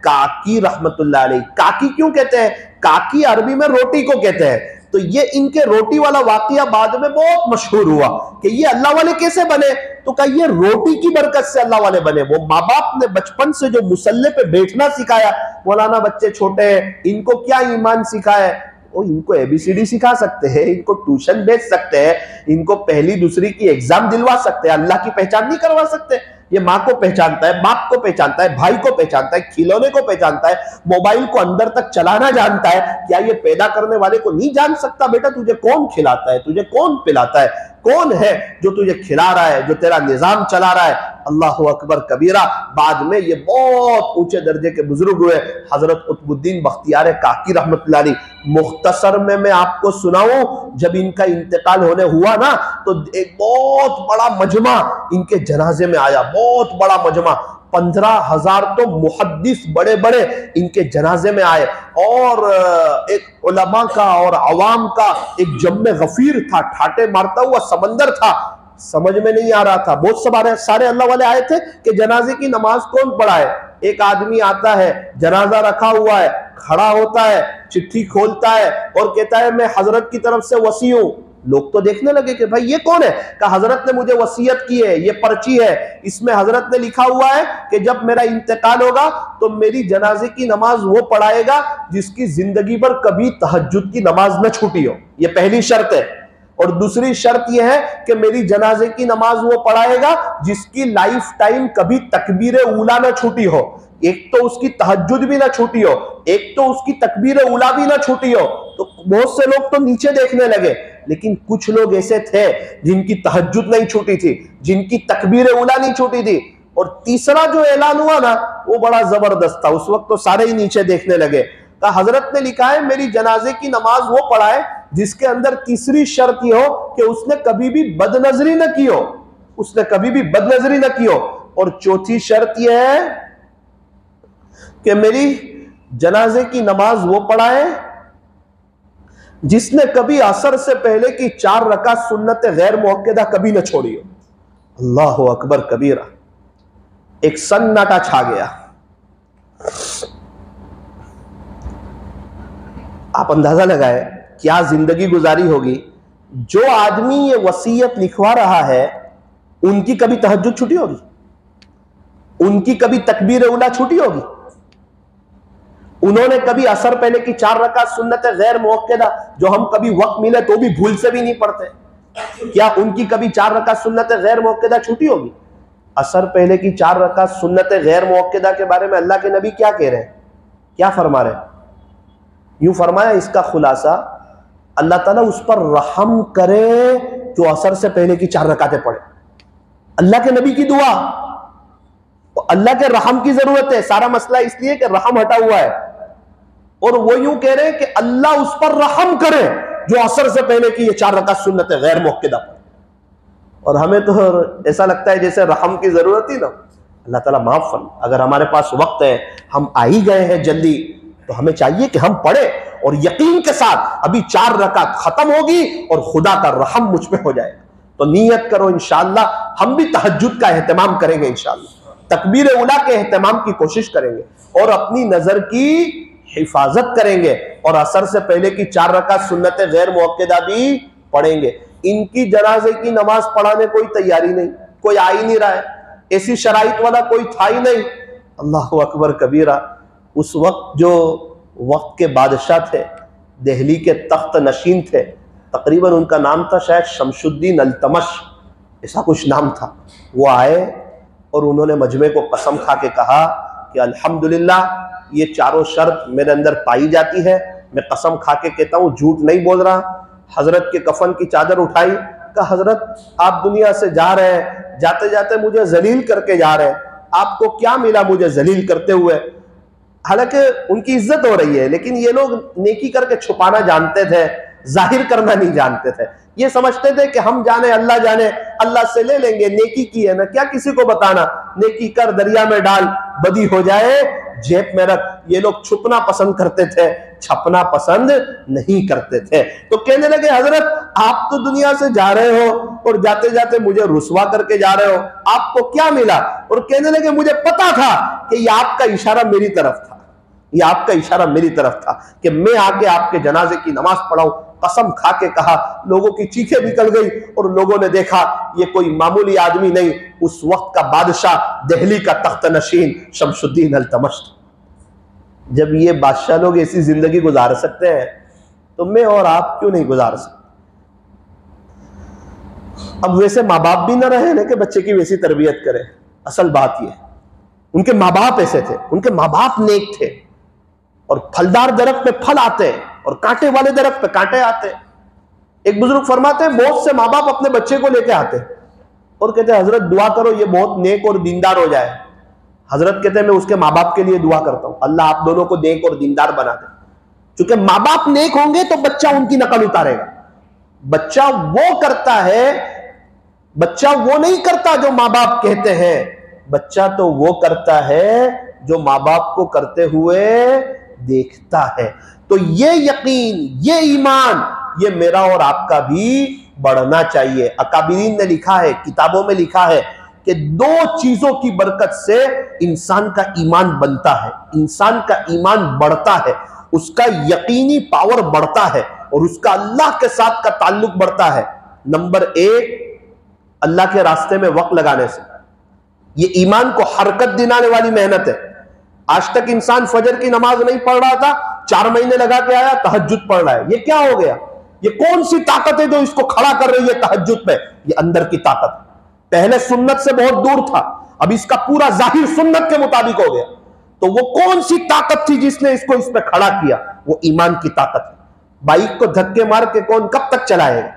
काकी रहमतुल्लाह अलैह। काकी क्यों कहते हैं? काकी अरबी में रोटी को कहते हैं। तो ये इनके रोटी वाला वाकया बाद में बहुत मशहूर हुआ कि ये अल्लाह वाले कैसे बने, तो कहा ये रोटी की बरकत से अल्लाह वाले बने। वो माँ बाप ने बचपन से जो मुसल्ले पे बैठना सिखाया, मौलाना बच्चे छोटे हैं इनको क्या ईमान सिखाया, वो इनको एबीसीडी सिखा सकते हैं, इनको ट्यूशन भेज सकते हैं, इनको पहली दूसरी की एग्जाम दिलवा सकते हैं, अल्लाह की पहचान नहीं करवा सकते। ये माँ को पहचानता है, बाप को पहचानता है, भाई को पहचानता है, खिलौने को पहचानता है, मोबाइल को अंदर तक चलाना जानता है। क्या ये पैदा करने वाले को नहीं जान सकता बेटा तुझे कौन खिलाता है, तुझे कौन पिलाता है, कौन है जो तुझे खिला रहा है, जो तेरा निजाम चला रहा है? अल्लाहु अकबर कबीरा। बाद में ये बहुत ऊंचे दर्जे के बुजुर्ग हुए, हजरत कुतुबुद्दीन बख्तियार काकी रहमतुल्लाह अलैह। मुख्तसर में मैं आपको सुनाऊं, जब इनका इंतकाल होने हुआ ना, तो एक बहुत बड़ा मजमा इनके जनाजे में आया, बहुत बड़ा मजमा। 15,000 तो मुहद्दिस बड़े बड़े इनके जनाजे में आए और एक उलमा का और अवाम का एक जम्मे गफीर था, ठाटे मारता हुआ समंदर था। समझ में नहीं आ रहा था, बहुत सारे अल्लाह वाले आए थे कि जनाजे की नमाज कौन पढ़ाए। एक आदमी आता है, जनाजा रखा हुआ है, खड़ा होता है, चिट्ठी खोलता है और कहता है मैं हजरत की तरफ से वसी हूं। लोग तो देखने लगे कि भाई ये कौन है? कहा हजरत ने मुझे वसीयत की है, ये पर्ची है, इसमें हजरत ने लिखा हुआ है कि जब मेरा इंतकाल होगा तो मेरी जनाजे की नमाज वो पढ़ाएगा जिसकी जिंदगी भर कभी तहज्जुद की नमाज न छूटी हो। ये पहली शर्त है। और दूसरी शर्त यह है कि मेरी जनाजे की नमाज वो पढ़ाएगा जिसकी लाइफ टाइम कभी तकबीर ऊला न छूटी हो। एक तो उसकी तहज्जुद भी ना छूटी हो, एक तो उसकी तकबीर ऊला भी ना छूटी हो। तो बहुत से लोग तो नीचे देखने लगे, लेकिन कुछ लोग ऐसे थे जिनकी तहज्जुद नहीं छूटी थी, जिनकी तकबीर ऊला नहीं छूटी थी। और तीसरा जो ऐलान हुआ ना, वो बड़ा जबरदस्त था। उस वक्त तो सारे ही नीचे देखने लगे। कहा हजरत ने लिखा है मेरी जनाजे की नमाज वो पढ़ाए जिसके अंदर तीसरी शर्त ये हो कि उसने कभी भी बदनजरी न की हो, उसने कभी भी बदनजरी न की हो। और चौथी शर्त यह है कि मेरी जनाजे की नमाज वो पढ़ाए जिसने कभी असर से पहले की 4 रकात सुन्नत गैर मुअक्कदा कभी न छोड़ी हो। अल्लाहु अकबर कबीरा। एक सन्नाटा छा गया। आप अंदाजा लगाए क्या जिंदगी गुजारी होगी। जो आदमी ये वसीयत लिखवा रहा है उनकी कभी तहज्जुद छुट्टी होगी? उनकी कभी तकबीर उला छुट्टी होगी? उन्होंने कभी असर पहले की 4 रकात सुन्नत गैर मुअक्कदा जो हम कभी वक्त मिले तो भी भूल से भी नहीं पढ़ते, क्या उनकी कभी 4 रकात सुन्नत गैर मुअक्कदा छुट्टी होगी? असर पहले की 4 रकात सुन्नत गैर मुअक्कदा के बारे में अल्लाह के नबी क्या कह रहे हैं, क्या फरमा रहे हैं? यूं फरमाया, इसका खुलासा अल्लाह ताला उस पर रहम करे जो असर से पहले की 4 रकातें पढ़े। अल्लाह के नबी की दुआ, तो अल्लाह के रहम की जरूरत है। सारा मसला इसलिए कि रहम हटा हुआ है और वो यूं कह रहे हैं कि अल्लाह उस पर रहम करे जो असर से पहले की ये 4 रकात सुन्नत गैर मुअक्कदा पढ़े। और हमें तो ऐसा लगता है जैसे रहम की जरूरत ही ना। अल्लाह ताला माफ फरमा। अगर हमारे पास वक्त है, हम आ ही गए हैं जल्दी, तो हमें चाहिए कि हम पढ़े और यकीन के साथ अभी 4 रकात खत्म होगी और खुदा का रहम मुझ पे हो जाएगा। तो नीयत करो, इंशाअल्लाह हम भी तहज्जुद का एहतमाम करेंगे, इंशाअल्लाह तकबीर उला के एहतमाम की कोशिश करेंगे और अपनी नजर की हिफाजत करेंगे और असर से पहले की 4 रकात सुन्नत गैर मुअक्कदा भी पढ़ेंगे। इनकी जनाजे की नमाज पढ़ाने कोई तैयारी नहीं, कोई आ ही नहीं रहा है, ऐसी शराइत वाला कोई था ही नहीं। अल्लाह अकबर कबीरा। उस वक्त जो वक्त के बादशाह थे, दिल्ली के तख्त नशीन थे, तकरीबन उनका नाम था शायद शमशुद्दीन अल्तमश, ऐसा कुछ नाम था। वो आए और उन्होंने मजमे को कसम खा के कहा कि अल्हम्दुलिल्लाह ये चारों शर्त मेरे अंदर पाई जाती है, मैं कसम खा के कहता हूँ, झूठ नहीं बोल रहा। हजरत के कफन की चादर उठाई, कहा हजरत आप दुनिया से जा रहे हैं, जाते जाते मुझे जलील करके जा रहे हैं, आपको क्या मिला मुझे जलील करते हुए? हालांकि उनकी इज्जत हो रही है, लेकिन ये लोग नेकी करके छुपाना जानते थे, जाहिर करना नहीं जानते थे। ये समझते थे कि हम जाने अल्लाह जाने, अल्लाह से ले लेंगे, नेकी की है ना, क्या किसी को बताना, नेकी कर दरिया में डाल, बदी हो जाए जेब में रख। ये लोग छुपना पसंद करते थे, छपना पसंद नहीं करते थे। तो कहने लगे हजरत आप तो दुनिया से जा रहे हो और जाते जाते मुझे रुसवा करके जा रहे हो, आपको क्या मिला? और कहने लगे मुझे पता था कि ये आपका इशारा मेरी तरफ था, ये आपका इशारा मेरी तरफ था कि मैं आके आपके जनाजे की नमाज पढ़ाऊं। कसम खा के कहा, लोगों की चीखें निकल गई और लोगों ने देखा ये कोई मामूली आदमी नहीं, उस वक्त का बादशाह, दिल्ली का तख्त नशीन शमशुद्दीन अल्तमश। जब ये बादशाह लोग ऐसी जिंदगी गुजार सकते हैं तो मैं और आप क्यों नहीं गुजार सकते? अब वैसे माँ बाप भी ना रहे ना कि बच्चे की वैसी तरबियत करें। असल बात यह, उनके माँ बाप ऐसे थे, उनके माँ बाप नेक थे, और फलदार दरख्त पे फल आते हैं और कांटे वाले दरख्त पे कांटे आते हैं। एक बुजुर्ग फरमाते हैं बहुत से माँ बाप अपने बच्चे को लेके आते हैं और कहते हैं हजरत दुआ करो ये बहुत नेक और दीनदार हो जाए। हजरत कहते हैं मैं उसके माँ बाप के लिए दुआ करता हूं, अल्लाह आप दोनों को नेक और दीनदार बना दे। क्योंकि माँ बाप नेक होंगे तो बच्चा उनकी नकल उतारेगा। बच्चा वो करता है, बच्चा वो नहीं करता जो माँ बाप कहते हैं, बच्चा तो वो करता है जो माँ बाप को करते हुए देखता है। तो ये यकीन, ये ईमान, ये मेरा और आपका भी बढ़ना चाहिए। अकाबिरीन ने लिखा है, किताबों में लिखा है कि दो चीजों की बरकत से इंसान का ईमान बनता है, इंसान का ईमान बढ़ता है, उसका यकीनी पावर बढ़ता है और उसका अल्लाह के साथ का ताल्लुक बढ़ता है। नंबर एक, अल्लाह के रास्ते में वक्त लगाने से। ये ईमान को हरकत दिलाने वाली मेहनत है। आज तक इंसान फजर की नमाज नहीं पढ़ रहा था, 4 महीने लगा के आया तहज्जुद पढ़ रहा है। ये क्या हो गया? ये कौन सी ताकत है जो इसको खड़ा कर रही है तहज्जुद पे? ये अंदर की ताकत है। पहले सुन्नत से बहुत दूर था, अब इसका पूरा जाहिर सुन्नत के मुताबिक हो गया। तो वो कौन सी ताकत थी जिसने इसको इस पे खड़ा किया? वो ईमान की ताकत है। बाइक को धक्के मार के कौन कब तक चलाएगा?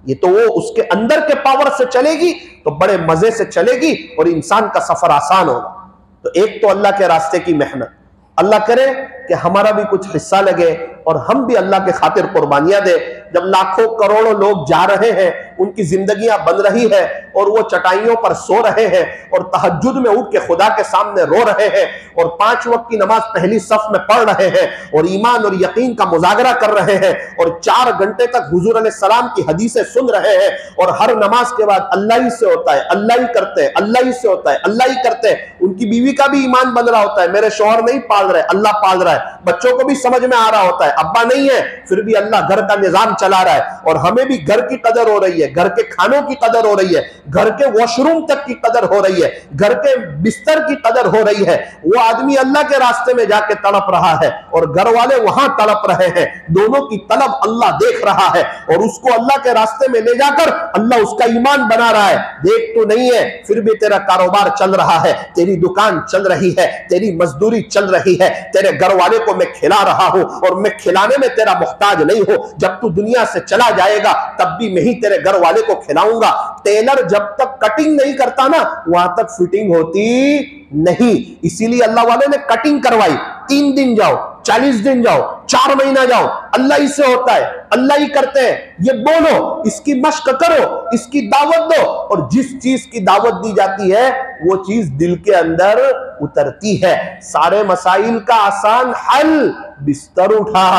ये तो वो उसके अंदर के पावर से चलेगी तो बड़े मजे से चलेगी और इंसान का सफर आसान होगा। तो एक तो अल्लाह के रास्ते की मेहनत, अल्लाह करे कि हमारा भी कुछ हिस्सा लगे और हम भी अल्लाह के खातिर कुर्बानियां दे। जब लाखों करोड़ों लोग जा रहे हैं, उनकी जिंदगियां बन रही है और वो चटाइयों पर सो रहे हैं और तहज्जुद में उठ के खुदा के सामने रो रहे हैं और 5 वक्त की नमाज पहली सफ में पढ़ रहे हैं और ईमान और यकीन का मुजागरा कर रहे हैं और 4 घंटे तक हुजूर अलैहिस्सलाम की हदीसें सुन रहे हैं और हर नमाज के बाद अल्लाह ही से होता है, अल्लाह ही करते हैं, अल्लाह ही से होता है, अल्लाह ही करते हैं। उनकी बीवी का भी ईमान बन रहा होता है, मेरे शौहर नहीं पाल रहे, अल्लाह पाल रहा है। बच्चों को भी समझ में आ रहा होता है अब्बा नहीं है फिर भी अल्लाह घर का निजाम चला रहा है और हमें भी घर की कदर हो रही है, घर के खानों की कदर हो रही है, घर के वॉशरूम तक की कदर हो रही है, घर के बिस्तर की कदर हो रही है। वो आदमी अल्लाह के रास्ते में जाके तड़प रहा है और घर वाले वहां तड़प रहे हैं। दोनों की तलब अल्लाह देख रहा है और उसको अल्लाह के रास्ते में ले जाकर अल्लाह उसका ईमान बना रहा है। देख तो नहीं है फिर भी तेरा कारोबार चल रहा है, तेरी दुकान चल रही है, तेरी मजदूरी चल रही है, तेरे घर वाले को मैं खिला रहा हूं और मैं खिलाने में तेरा मोहताज नहीं हूं। जब तू दुनिया से चला जाएगा तब भी मैं ही तेरे घर वाले को खिलाऊंगा। टेलर जब तक कटिंग नहीं करता ना वहां तक फिटिंग होती नहीं, इसीलिए अल्लाह वाले ने कटिंग करवाई। 3 दिन जाओ, 40 दिन जाओ, 4 महीना जाओ, अल्लाह ही से होता है, अल्लाह ही करते हैं। ये बोलो, इसकी मश्क करो, इसकी दावत दो और जिस चीज की दावत दी जाती है वो चीज दिल के अंदर उतरती है। सारे मसाइल का आसान हल, बिस्तर उठा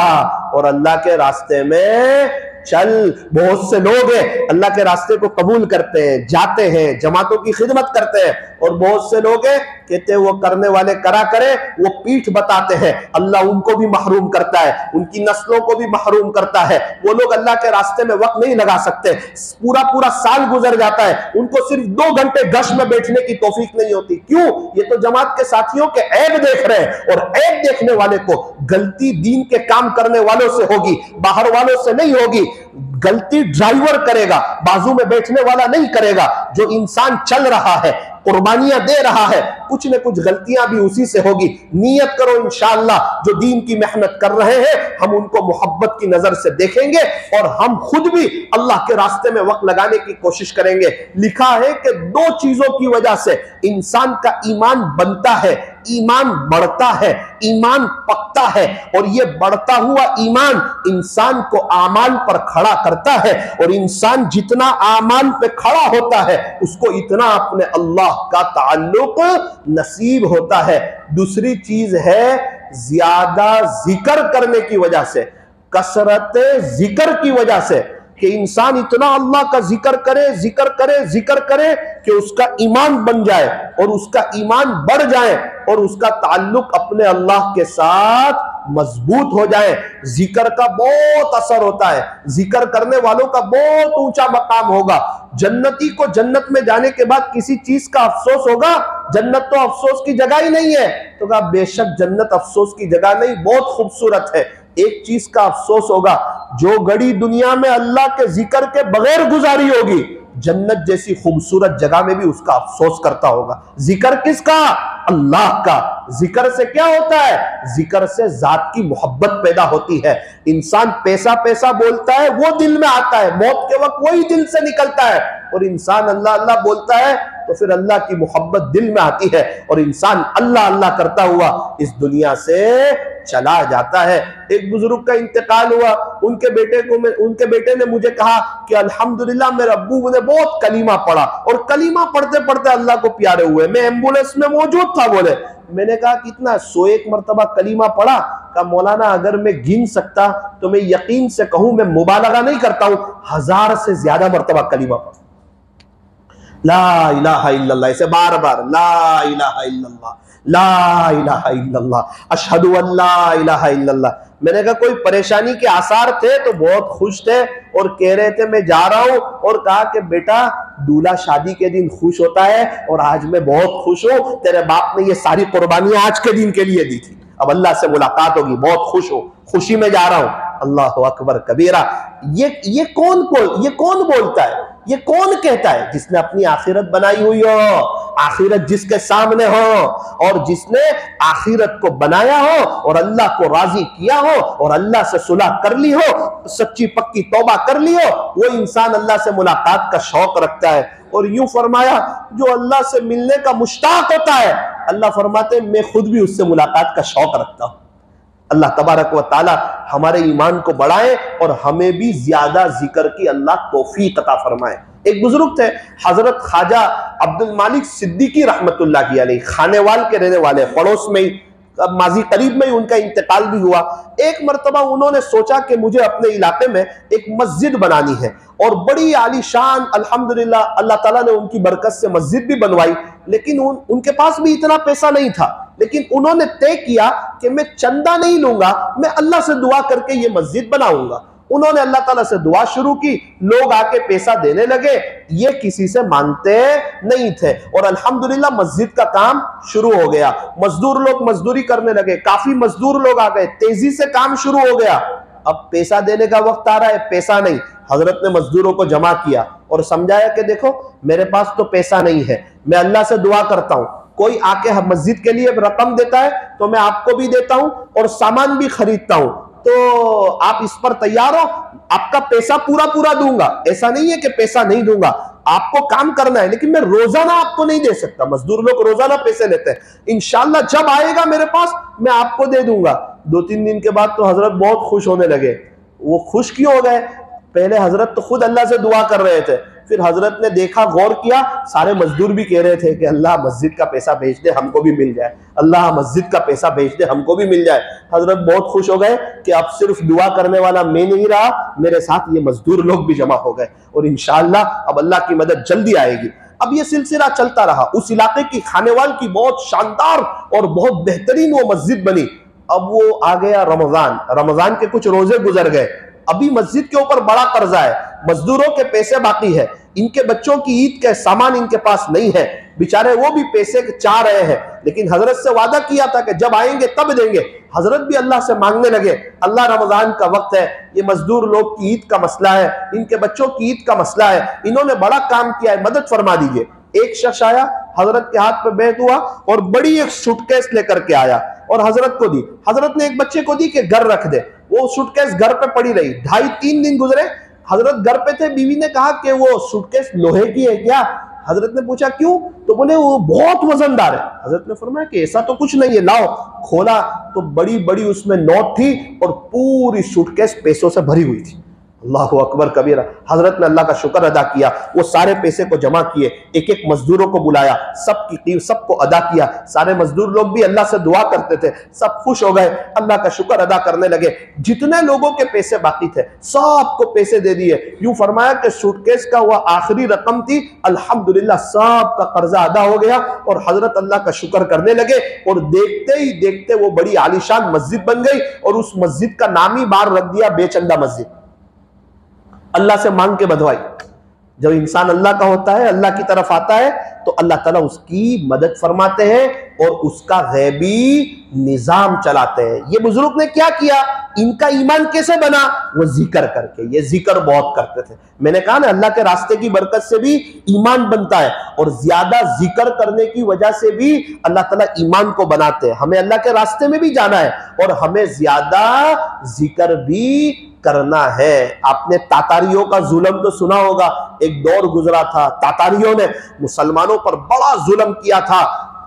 और अल्लाह के रास्ते में चल। बहुत से लोग हैं अल्लाह के रास्ते को कबूल करते हैं, जाते हैं, जमातों की खिदमत करते हैं और बहुत से लोग हैं कहते हैं वो करने वाले करा करे, वो पीठ बताते हैं। अल्लाह उनको भी महरूम करता है, उनकी नस्लों को भी महरूम करता है। वो लोग अल्लाह के रास्ते में वक्त नहीं लगा सकते, पूरा पूरा साल गुजर जाता है, उनको सिर्फ 2 घंटे गश में बैठने की तौफीक नहीं होती। क्यों? ये तो जमात के साथियों के ऐब देख रहे हैं और ऐब देखने वाले को गलती दीन के काम करने वालों से होगी, बाहर वालों से नहीं होगी। गलती ड्राइवर करेगा, बाजू में बैठने वाला नहीं करेगा। जो इंसान चल रहा है, कुर्बानियां दे रहा है, कुछ न कुछ गलतियां भी उसी से होगी। नियत करो इंशाअल्लाह जो दीन की मेहनत कर रहे हैं हम उनको मोहब्बत की नजर से देखेंगे और हम खुद भी अल्लाह के रास्ते में वक्त लगाने की कोशिश करेंगे। लिखा है कि दो चीजों की वजह से इंसान का ईमान बनता है, ईमान बढ़ता है, ईमान पकता है। और यह बढ़ता हुआ ईमान इंसान को आमाल पर खड़ा करता है और इंसान जितना आमाल पे खड़ा होता है उसको इतना अपने अल्लाह का ताल्लुक नसीब होता है। दूसरी चीज है ज्यादा जिक्र करने की वजह से, कसरत जिक्र की वजह से, कि इंसान इतना अल्लाह का जिक्र करे, जिक्र करे, जिक्र करे कि उसका ईमान बन जाए और उसका ईमान बढ़ जाए और उसका ताल्लुक अपने अल्लाह के साथ मजबूत हो जाए। जिक्र का बहुत असर होता है, जिक्र करने वालों का बहुत ऊंचा मकाम होगा। जन्नती को जन्नत में जाने के बाद किसी चीज का अफसोस होगा? जन्नत तो अफसोस की जगह ही नहीं है। तो कहा बेशक जन्नत अफसोस की जगह नहीं, बहुत खूबसूरत है। एक चीज का अफसोस होगा, जो घड़ी दुनिया में अल्लाह के जिक्र के बगैर गुजारी होगी जन्नत जैसी खूबसूरत जगह में भी उसका अफसोस करता होगा। जिक्र किसका? अल्लाह का। जिक्र से क्या होता है? जिक्र से जात की मोहब्बत पैदा होती है। इंसान पैसा पैसा बोलता है, वो दिल में आता है, मौत के वक्त वही दिल से निकलता है। और इंसान अल्लाह अल्लाह बोलता है तो फिर अल्लाह की मोहब्बत दिल में आती है और इंसान अल्लाह अल्लाह करता हुआ इस दुनिया से चला जाता है। एक बुजुर्ग का इंतकाल हुआ, उनके बेटे ने मुझे कहा कि अल्हम्दुलिल्लाह मेरे अब्बू ने बहुत कलीमा पढ़ा और कलीमा पढ़ते पढ़ते अल्लाह को प्यारे हुए। मैं एम्बुलेंस में मौजूद था। बोले मैंने कहा कितना? 101 मरतबा कलीमा पढ़ा। कहा मौलाना अगर मैं गिन सकता तो मैं यकीन से कहूं, मैं मुबालगा नहीं करता हूं, 1000 से ज्यादा मरतबा कलीमा पढ़ा। ला इलाहा इल्लल्लाह, इसे बार बार ला इलाहा इल्लल्लाह, ला इलाहा इल्लल्लाह, अशहदु अल्ला इलाहा इल्लल्लाह। मैंने कहा कोई परेशानी के आसार थे? तो बहुत खुश थे और कह रहे थे मैं जा रहा हूं। और कहा कि बेटा दूल्हा शादी के दिन खुश होता है और आज मैं बहुत खुश हूं, तेरे बाप ने ये सारी कुर्बानियां आज के दिन के लिए दी थी, अब अल्लाह से मुलाकात होगी, बहुत खुश हो, खुशी में जा रहा हूं। अल्लाह अकबर कबीरा। ये कौन बोलता है? ये कौन कहता है? जिसने अपनी आखिरत बनाई हुई हो, आखिरत जिसके सामने हो और जिसने आखिरत को बनाया हो और अल्लाह को राजी किया हो और अल्लाह से सुलह कर ली हो, सच्ची पक्की तौबा कर ली हो, वो इंसान अल्लाह से मुलाकात का शौक रखता है। और यूं फरमाया जो अल्लाह से मिलने का मुश्ताक होता है, अल्लाह फरमाते मैं खुद भी उससे मुलाकात का शौक रखता हूं। अल्लाह तबारक व ताला हमारे ईमान को बढ़ाए और हमें भी ज्यादा जिक्र की अल्लाह तौफीक अता फरमाए। एक बुजुर्ग थे हजरत ख्वाजा अब्दुल मालिक सिद्दीकी रहमतुल्लाह अलैह, खानेवाल के रहने वाले, पड़ोस में ही, माजी करीब में ही उनका इंतकाल भी हुआ। एक मरतबा उन्होंने सोचा कि मुझे अपने इलाके में एक मस्जिद बनानी है और बड़ी आलीशान, अल्हम्दुलिल्लाह अल्लाह ताला ने उनकी बरकत से मस्जिद भी बनवाई, लेकिन उनके पास भी इतना पैसा नहीं था। लेकिन उन्होंने तय किया कि मैं चंदा नहीं लूंगा, मैं अल्लाह से दुआ करके ये मस्जिद बनाऊंगा। उन्होंने अल्लाह ताला से दुआ शुरू की, लोग आके पैसा देने लगे, ये किसी से मांगते नहीं थे और अल्हम्दुलिल्लाह मस्जिद का काम शुरू हो गया। मजदूर लोग मजदूरी करने लगे, काफी मजदूर लोग आ गए, तेजी से काम शुरू हो गया। अब पैसा देने का वक्त आ रहा है, पैसा नहीं। हजरत ने मजदूरों को जमा किया और समझाया कि देखो मेरे पास तो पैसा नहीं है, मैं अल्लाह से दुआ करता हूं, कोई आके मस्जिद के लिए रकम देता है तो मैं आपको भी देता हूं और सामान भी खरीदता हूं, तो आप इस पर तैयार हो? आपका पैसा पूरा पूरा दूंगा, ऐसा नहीं है कि पैसा नहीं दूंगा, आपको काम करना है, लेकिन मैं रोजाना आपको नहीं दे सकता। मजदूर लोग रोजाना पैसे लेते हैं, इंशाल्लाह जब आएगा मेरे पास मैं आपको दे दूंगा। 2-3 दिन के बाद तो हजरत बहुत खुश होने लगे। वो खुश क्यों हो गए? पहले हजरत तो खुद अल्लाह से दुआ कर रहे थे, फिर हजरत ने देखा, गौर किया, सारे मजदूर भी कह रहे थे कि अल्लाह मस्जिद का पैसा भेज दे, हमको भी मिल जाए, अल्लाह मस्जिद का पैसा भेज दे, हमको भी मिल जाए। हजरत बहुत खुश हो गए कि अब सिर्फ दुआ करने वाला मैं नहीं रहा, मेरे साथ ये मजदूर लोग भी जमा हो गए और इंशाअल्लाह अब अल्लाह की मदद जल्दी आएगी। अब ये सिलसिला चलता रहा। उस इलाके की खानेवाल की बहुत शानदार और बहुत बेहतरीन वो मस्जिद बनी। अब वो आ गया रमजान, रमजान के कुछ रोजे गुजर गए। अभी मस्जिद के ऊपर बड़ा कर्जा है, मजदूरों के पैसे बाकी है, इनके बच्चों की ईद के सामान इनके पास नहीं है, बेचारे वो भी पैसे चाह रहे हैं, लेकिन हजरत से वादा किया था कि जब आएंगे तब देंगे। हजरत भी अल्लाह से मांगने लगे, अल्लाह रमजान का वक्त है, ये मजदूर लोग की ईद का मसला है, इनके बच्चों की ईद का मसला है, इन्होंने बड़ा काम किया है, मदद फरमा दीजिए। एक शख्स आया, हजरत के हाथ पे बैठ हुआ और बड़ी एक सूटकेस लेकर के आया और हजरत को दी। हजरत ने एक बच्चे को दी कि घर रख दे, वो सूटकेस घर पे पड़ी रही। 2.5-3 दिन गुजरे, हजरत घर पे थे, बीवी ने कहा कि वो सूटकेस लोहे की है क्या? हजरत ने पूछा क्यों? तो बोले वो बहुत वजनदार है। हजरत ने फरमाया कि ऐसा तो कुछ नहीं है, लाओ। खोला तो बड़ी बड़ी उसमें नोट थी और पूरी सूटकेस पैसों से भरी हुई थी। अल्लाह अकबर कबीरा। हजरत ने अल्लाह का शुक्र अदा किया, वो सारे पैसे को जमा किए, एक एक मजदूरों को बुलाया, सबको अदा किया। सारे मजदूर लोग भी अल्लाह से दुआ करते थे, सब खुश हो गए, अल्लाह का शुक्र अदा करने लगे। जितने लोगों के पैसे बाकी थे सबको पैसे दे दिए। यूं फरमाया कि सूटकेस का वह आखिरी रकम थी, अल्हम्दुलिल्लाह सबका कर्जा अदा हो गया और हजरत अल्लाह का शुक्र करने लगे। और देखते ही देखते वो बड़ी आलीशान मस्जिद बन गई और उस मस्जिद का नाम ही बाहर रख दिया बेचंदा मस्जिद। अल्लाह से मांग के बधवाई। जब इंसान अल्लाह का होता है, अल्लाह की तरफ आता है, तो अल्लाह ताला उसकी मदद फरमाते हैं और उसका गैबी निजाम चलाते हैं। ये बुजुर्ग ने क्या किया, इनका ईमान कैसे बना? वो जिक्र करके, ये जिक्र बहुत करते थे। मैंने कहा ना, अल्लाह के रास्ते की बरकत से भी ईमान बनता है और ज्यादा जिक्र करने की वजह से भी अल्लाह ताला ईमान को बनाते हैं। हमें अल्लाह के रास्ते में भी जाना है और हमें ज्यादा जिक्र भी करना है। आपने तातारियों का जुल्म तो सुना होगा, एक दौर गुजरा था, तातारियों ने मुसलमानों पर बड़ा जुल्म किया था।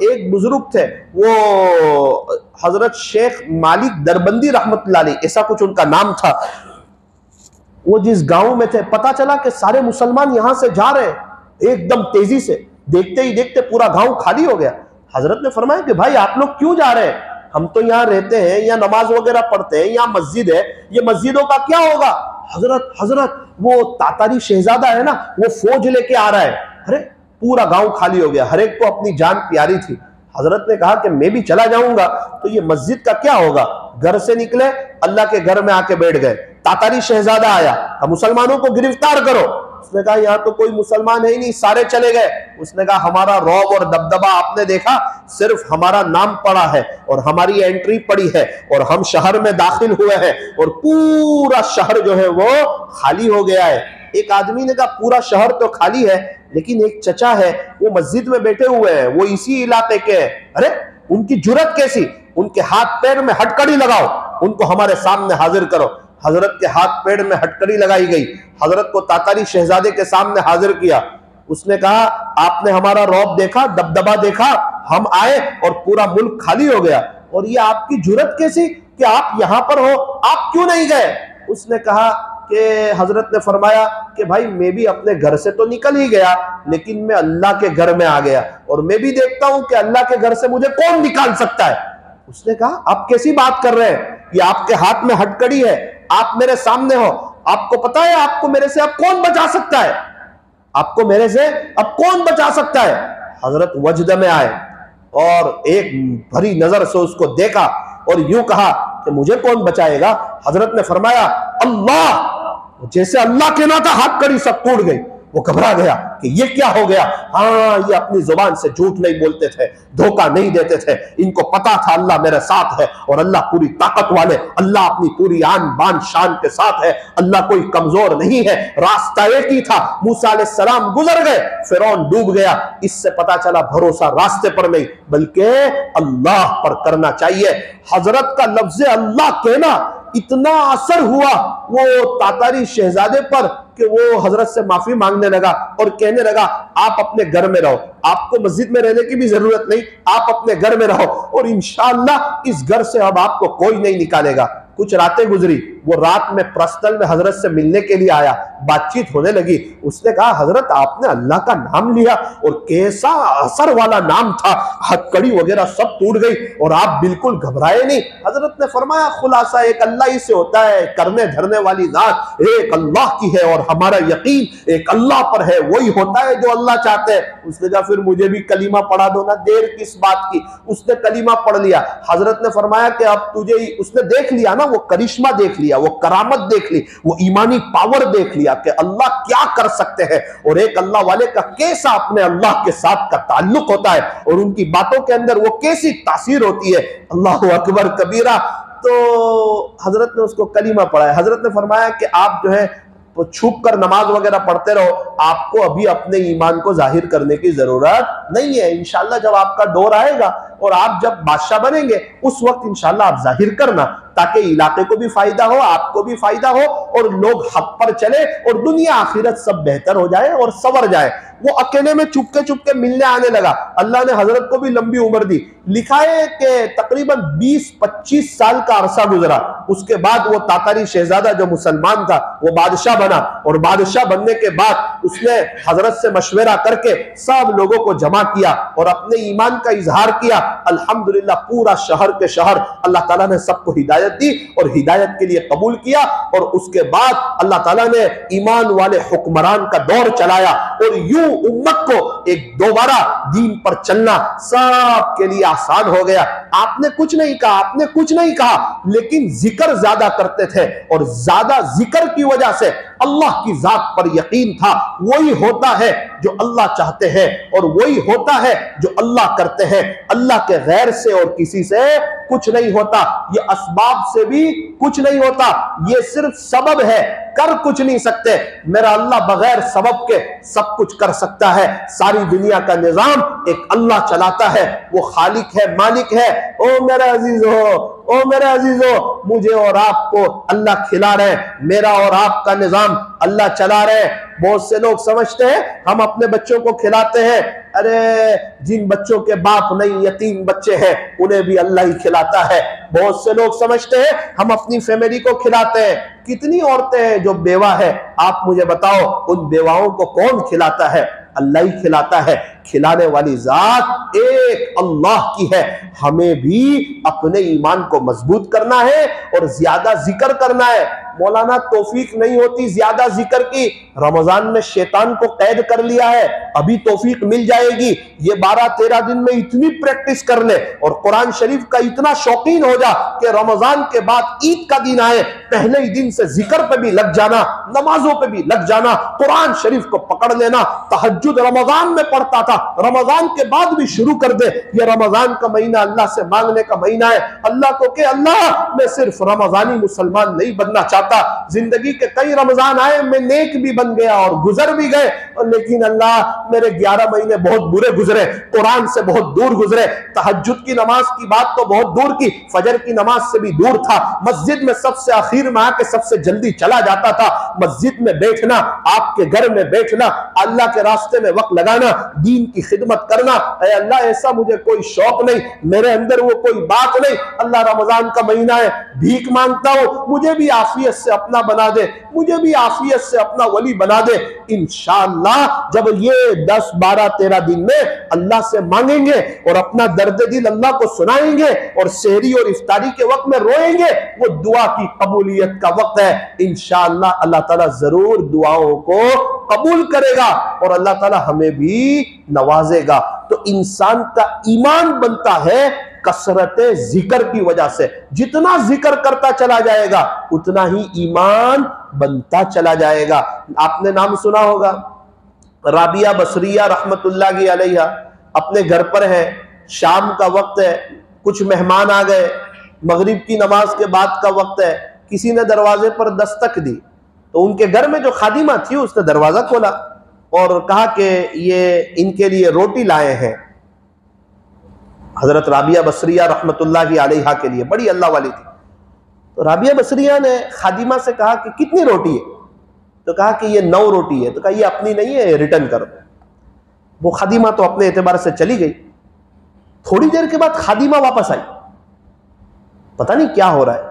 एक बुजुर्ग थे, वो हजरत शेख मालिक दरबंदी रहमतुल्लाह अलैह, ऐसा कुछ उनका नाम था। वो जिस गांव में थे, पता चला कि सारे मुसलमान यहां से जा रहे हैं एकदम तेजी से, देखते ही देखते पूरा गांव खाली हो गया। हजरत ने फरमाया कि भाई आप लोग क्यों जा रहे हैं? हम तो यहाँ रहते हैं, यहाँ नमाज वगैरह पढ़ते हैं, यहाँ मस्जिद है, ये मस्जिदों का क्या होगा? हजरत वो तातारी शहजादा है ना, वो फौज लेके आ रहा है। अरे पूरा गांव खाली हो गया, हर एक को अपनी जान प्यारी थी। हजरत ने कहा कि मैं भी चला जाऊंगा, तो ये मस्जिद का क्या होगा? घर से निकले, अल्लाह के घर में आके बैठ गए। तातारी शहजादा आया, मुसलमानों को गिरफ्तार करो। उसने कहा यहाँ तो कोई मुसलमान है ही नहीं, सारे चले गए। उसने कहा हमारा रौब और दबदबा आपने देखा, सिर्फ हमारा नाम पड़ा है और हमारी एंट्री पड़ी है और हम शहर में दाखिल हुए हैं और पूरा शहर जो है वो खाली हो गया है। एक आदमी ने कहा पूरा शहर तो खाली है, लेकिन एक चचा है वो मस्जिद में बैठे हुए हैं, वो इसी इलाके के हैं। अरे उनकी जुर्रत कैसी? उनके हाथ पैर में हथकड़ी लगाओ, उनको हमारे सामने हाजिर करो। हजरत के हाथ पैर में हथकड़ी लगाई गई, हजरत को तातारी शहजादे के सामने हाजिर किया। उसने कहा आपने हमारा रौब देखा, दबदबा देखा, हम आए और पूरा मुल्क खाली हो गया, और ये आपकी जुर्रत कैसी कि आप यहां पर हो, आप क्यों नहीं गए? उसने कहा कि हजरत ने फरमाया कि भाई मैं भी अपने घर से तो निकल ही गया, लेकिन मैं अल्लाह के घर में आ गया और मैं भी देखता हूं कि अल्लाह के घर से मुझे कौन निकाल सकता है। उसने कहा आप कैसी बात कर रहे हैं, ये आपके हाथ में हथकड़ी है, आप मेरे सामने हो, आपको पता है आपको मेरे से अब कौन बचा सकता है? आपको मेरे से अब कौन बचा सकता है? हजरत वजद में आए और एक भरी नजर से उसको देखा और यूं कहा कि मुझे कौन बचाएगा? हजरत ने फरमाया अल्लाह। जैसे अल्लाह के ना था, हाथ कड़ी सब टूट गई। वो घबरा गया कि ये क्या हो गया। हाँ, ये अपनी जुबान से झूठ नहीं बोलते थे, धोखा नहीं देते थे, इनको पता था अल्लाह मेरे साथ है और अल्लाह पूरी ताकत वाले, अल्लाह अपनी पूरी आन बान शान के साथ है, अल्लाह कोई कमजोर नहीं है। रास्ता एक ही था, मूसा अलैहिस्सलाम गुजर गए, फिरौन डूब गया। इससे पता चला भरोसा रास्ते पर नहीं बल्कि अल्लाह पर करना चाहिए। हजरत का लफ्ज अल्लाह कहना इतना असर हुआ वो तातारी शहजादे पर कि वो हजरत से माफी मांगने लगा और कहने लगा आप अपने घर में रहो, आपको मस्जिद में रहने की भी जरूरत नहीं, आप अपने घर में रहो और इंशाअल्लाह इस घर से अब आपको कोई नहीं निकालेगा। कुछ रातें गुजरी, वो रात में पर्सनल में हजरत से मिलने के लिए आया, बातचीत होने लगी। उसने कहा हजरत आपने अल्लाह का नाम लिया और कैसा असर वाला नाम था, हथकड़ी वगैरह सब टूट गई और आप बिल्कुल घबराए नहीं। हजरत ने फरमाया खुलासा एक अल्लाह ही से होता है, करने धरने वाली जात एक अल्लाह की है और हमारा यकीन एक अल्लाह पर है, वही होता है जो अल्लाह चाहते हैं। उसने कहा फिर मुझे भी कलीमा पढ़ा दो ना, देर किस बात की। उसने कलीमा पढ़ लिया। हजरत ने फरमाया कि अब तुझे, उसने देख लिया ना, वो करिश्मा देख लिया, लिया, वो करामत देख ली, वो ईमानी पावर देख लिया कि अल्लाह क्या कर सकते हैं, और एक अल्लाह वाले का कैसा अपने अल्लाह के साथ का ताल्लुक होता है और उनकी बातों के अंदर वो कैसी तासीर होती है। अल्लाह अकबर कबीरा। तो हजरत ने उसको कलीमा पढ़ाया। हजरत ने फरमाया कि आप जो है तो छुप कर नमाज वगैरह पढ़ते रहो, आपको अभी अपने ईमान को जाहिर करने की जरूरत नहीं है। इंशाल्लाह जब आपका दौर आएगा और आप जब बादशाह बनेंगे उस वक्त इंशाल्लाह आप जाहिर करना, ताकि इलाके को भी फायदा हो, आपको भी फायदा हो और लोग हक पर चले और दुनिया आखिरत सब बेहतर हो जाए और सवर जाए। वो अकेले में चुपके मिलने आने लगा। अल्लाह ने हजरत को भी लंबी उम्र दी। लिखा है कि तकरीबन 20-25 साल का अरसा गुजरा, उसके बाद वो तातारी शहजादा जो मुसलमान था वो बादशाह बना, और बादशाह बनने के बाद उसने हजरत से मशवरा करके सब लोगों को जमा किया और अपने ईमान का इजहार किया। अल्हम्दुलिल्लाह पूरा शहर के शहर अल्लाह ताला ने सबको हिदायत दी और हिदायत के लिए कबूल किया, और उसके बाद अल्लाह ताला ने ईमान वाले हुक्मरान का दौर चलाया, और यूं उम्मत को एक दोबारा दीन पर चलना सब के लिए आसान हो गया। आपने कुछ नहीं कहा, आपने कुछ नहीं कहा, लेकिन जिक्र ज्यादा करते थे, और ज्यादा जिक्र की वजह से अल्लाह की जात पर यकीन था। वही होता है जो अल्लाह चाहते हैं और वही होता है जो अल्लाह करते हैं। अल्लाह के गैर से और किसी से कुछ नहीं होता, ये असबाब से भी कुछ नहीं होता, ये सिर्फ सबब है, कर कुछ नहीं सकते। मेरा अल्लाह बगैर सबब के सब कुछ कर सकता है। सारी दुनिया का निजाम एक अल्लाह चलाता है, वो खालिक है, मालिक है। ओ मेरा अजीज हो, ओ मेरा अजीज हो, मुझे और आपको अल्लाह खिला रहे, मेरा और आपका निजाम अल्लाह चला रहे। बहुत से लोग समझते हैं हम अपने बच्चों को खिलाते हैं, अरे जिन बच्चों के बाप नहीं, यतीम बच्चे हैं, उन्हें भी अल्लाह ही खिलाता है। बहुत से लोग समझते हैं हम अपनी फैमिली को खिलाते हैं। कितनी औरतें हैं जो बेवा है, आप मुझे बताओ उन बेवाओं को कौन खिलाता है? अल्लाह ही खिलाता है। खिलाने वाली जात एक अल्लाह की है। हमें भी अपने ईमान को मजबूत करना है और ज्यादा जिक्र करना है। मौलाना तौफीक नहीं होती ज्यादा जिक्र की, रमजान में शैतान को कैद कर लिया है, अभी तौफीक मिल जाएगी। ये 12-13 दिन में इतनी प्रैक्टिस कर ले और कुरान शरीफ का इतना शौकीन हो जा कि रमजान के बाद ईद का दिन आए, पहले ही दिन से जिक्र पे भी लग जाना, नमाजों पे भी लग जाना, कुरान शरीफ को पकड़ लेना। तहज्जुद रमजान में पढ़ता था, रमजान के बाद भी शुरू कर दे। ये रमजान का महीना अल्लाह से मांगने का महीना है। अल्लाह को के अल्लाह मैं सिर्फ रमजानी मुसलमान नहीं बनना चाहता, जिंदगी के कई रमजान आए, मैं नेक भी बन गया और गुजर भी गए, लेकिन अल्लाह मेरे 11 महीने बहुत बुरे गुजरे, कुरान से बहुत दूर गुजरे। तहज्जुद की नमाज की बात तो बहुत दूर की, फजर की नमाज से भी दूर था। मस्जिद में सबसे आखिर में आके सबसे जल्दी चला जाता था। मस्जिद में बैठना, आपके घर में बैठना, अल्लाह के रास्ते में वक्त लगाना, दीन की खिदमत करना, अल्लाह ऐसा मुझे कोई शौक नहीं, मेरे अंदर वो कोई बात नहीं। अल्लाह रमजान का महीना है, भीख मांगता हूं, मुझे भी आफियत से अपना बना दे, मुझे भी आफियत से अपना वली बना दे। इंशाअल्लाह जब ये 10, 12, 13 दिन में अल्लाह से मांगेंगे और अपना दर्द दिल अल्लाह को सुनाएंगे और सहरी और इफ्तारी के वक्त में रोएंगे, वो दुआ की कबूलियत का वक्त है। इंशाअल्लाह अल्लाह ताला जरूर दुआओं को कबूल करेगा और अल्लाह ताला हमें भी नवाजेगा। तो इंसान का ईमान बनता है कसरत जिक्र की वजह से। जितना जिक्र करता चला जाएगा उतना ही ईमान बनता चला जाएगा। आपने नाम सुना होगा राबिया बसरिया रहमतुल्लाह अलैहा, अपने घर पर है, शाम का वक्त है, कुछ मेहमान आ गए, मगरिब की नमाज के बाद का वक्त है, किसी ने दरवाजे पर दस्तक दी, तो उनके घर में जो खादिमा थी उसने दरवाजा खोला और कहा कि ये इनके लिए रोटी लाए हैं। हजरत राबिया बसरिया रहमतुल्लाह अलैहा के लिए, बड़ी अल्लाह वाली थी। तो राबिया बसरिया ने खादिमा से कहा कि कितनी रोटी है? तो कहा कि ये 9 रोटी है। तो कहा ये अपनी नहीं है, रिटर्न कर दो। वो खादिमा तो अपने एतबार से चली गई। थोड़ी देर के बाद खादिमा वापस आई, पता नहीं क्या हो रहा है,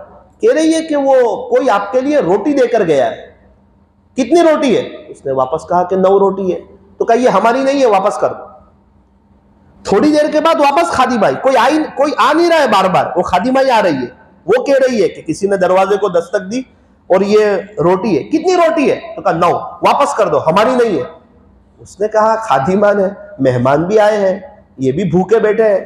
कह रही है कि वो कोई आपके लिए रोटी देकर गया है। कितनी रोटी है? उसने वापस कहा कि 9 रोटी है। तो कहा ये हमारी नहीं है, वापस कर दो। थोड़ी देर के बाद वापस खादिमा आई, कोई आ नहीं रहा है, बार बार वो खादिमा ही आ रही है। वो कह रही है कि किसी ने दरवाजे को दस्तक दी और ये रोटी है। कितनी रोटी है? तो कहा 9, वापस कर दो, हमारी नहीं है। उसने कहा खादिमा ने, मेहमान भी आए हैं, ये भी भूखे बैठे हैं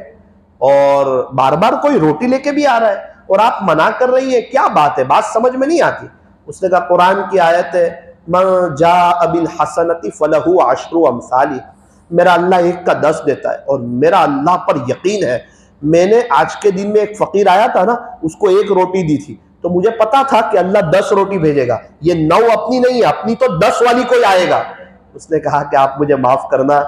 और बार बार कोई रोटी लेके भी आ रहा है, और आप मना कर रही हैं, क्या बात है, बात समझ में नहीं आती। उसने कहा कुरान की आयत है, मन जा अबिल हसनती फलहु अशरु अमसाली, मेरा अल्लाह 1 का 10 देता है और मेरा अल्लाह पर यकीन है। मैंने आज के दिन में एक फकीर आया था ना, उसको 1 रोटी दी थी, तो मुझे पता था कि अल्लाह 10 रोटी भेजेगा, ये 9 अपनी नहीं है, अपनी तो 10 वाली कोई आएगा। उसने कहा कि आप मुझे माफ करना,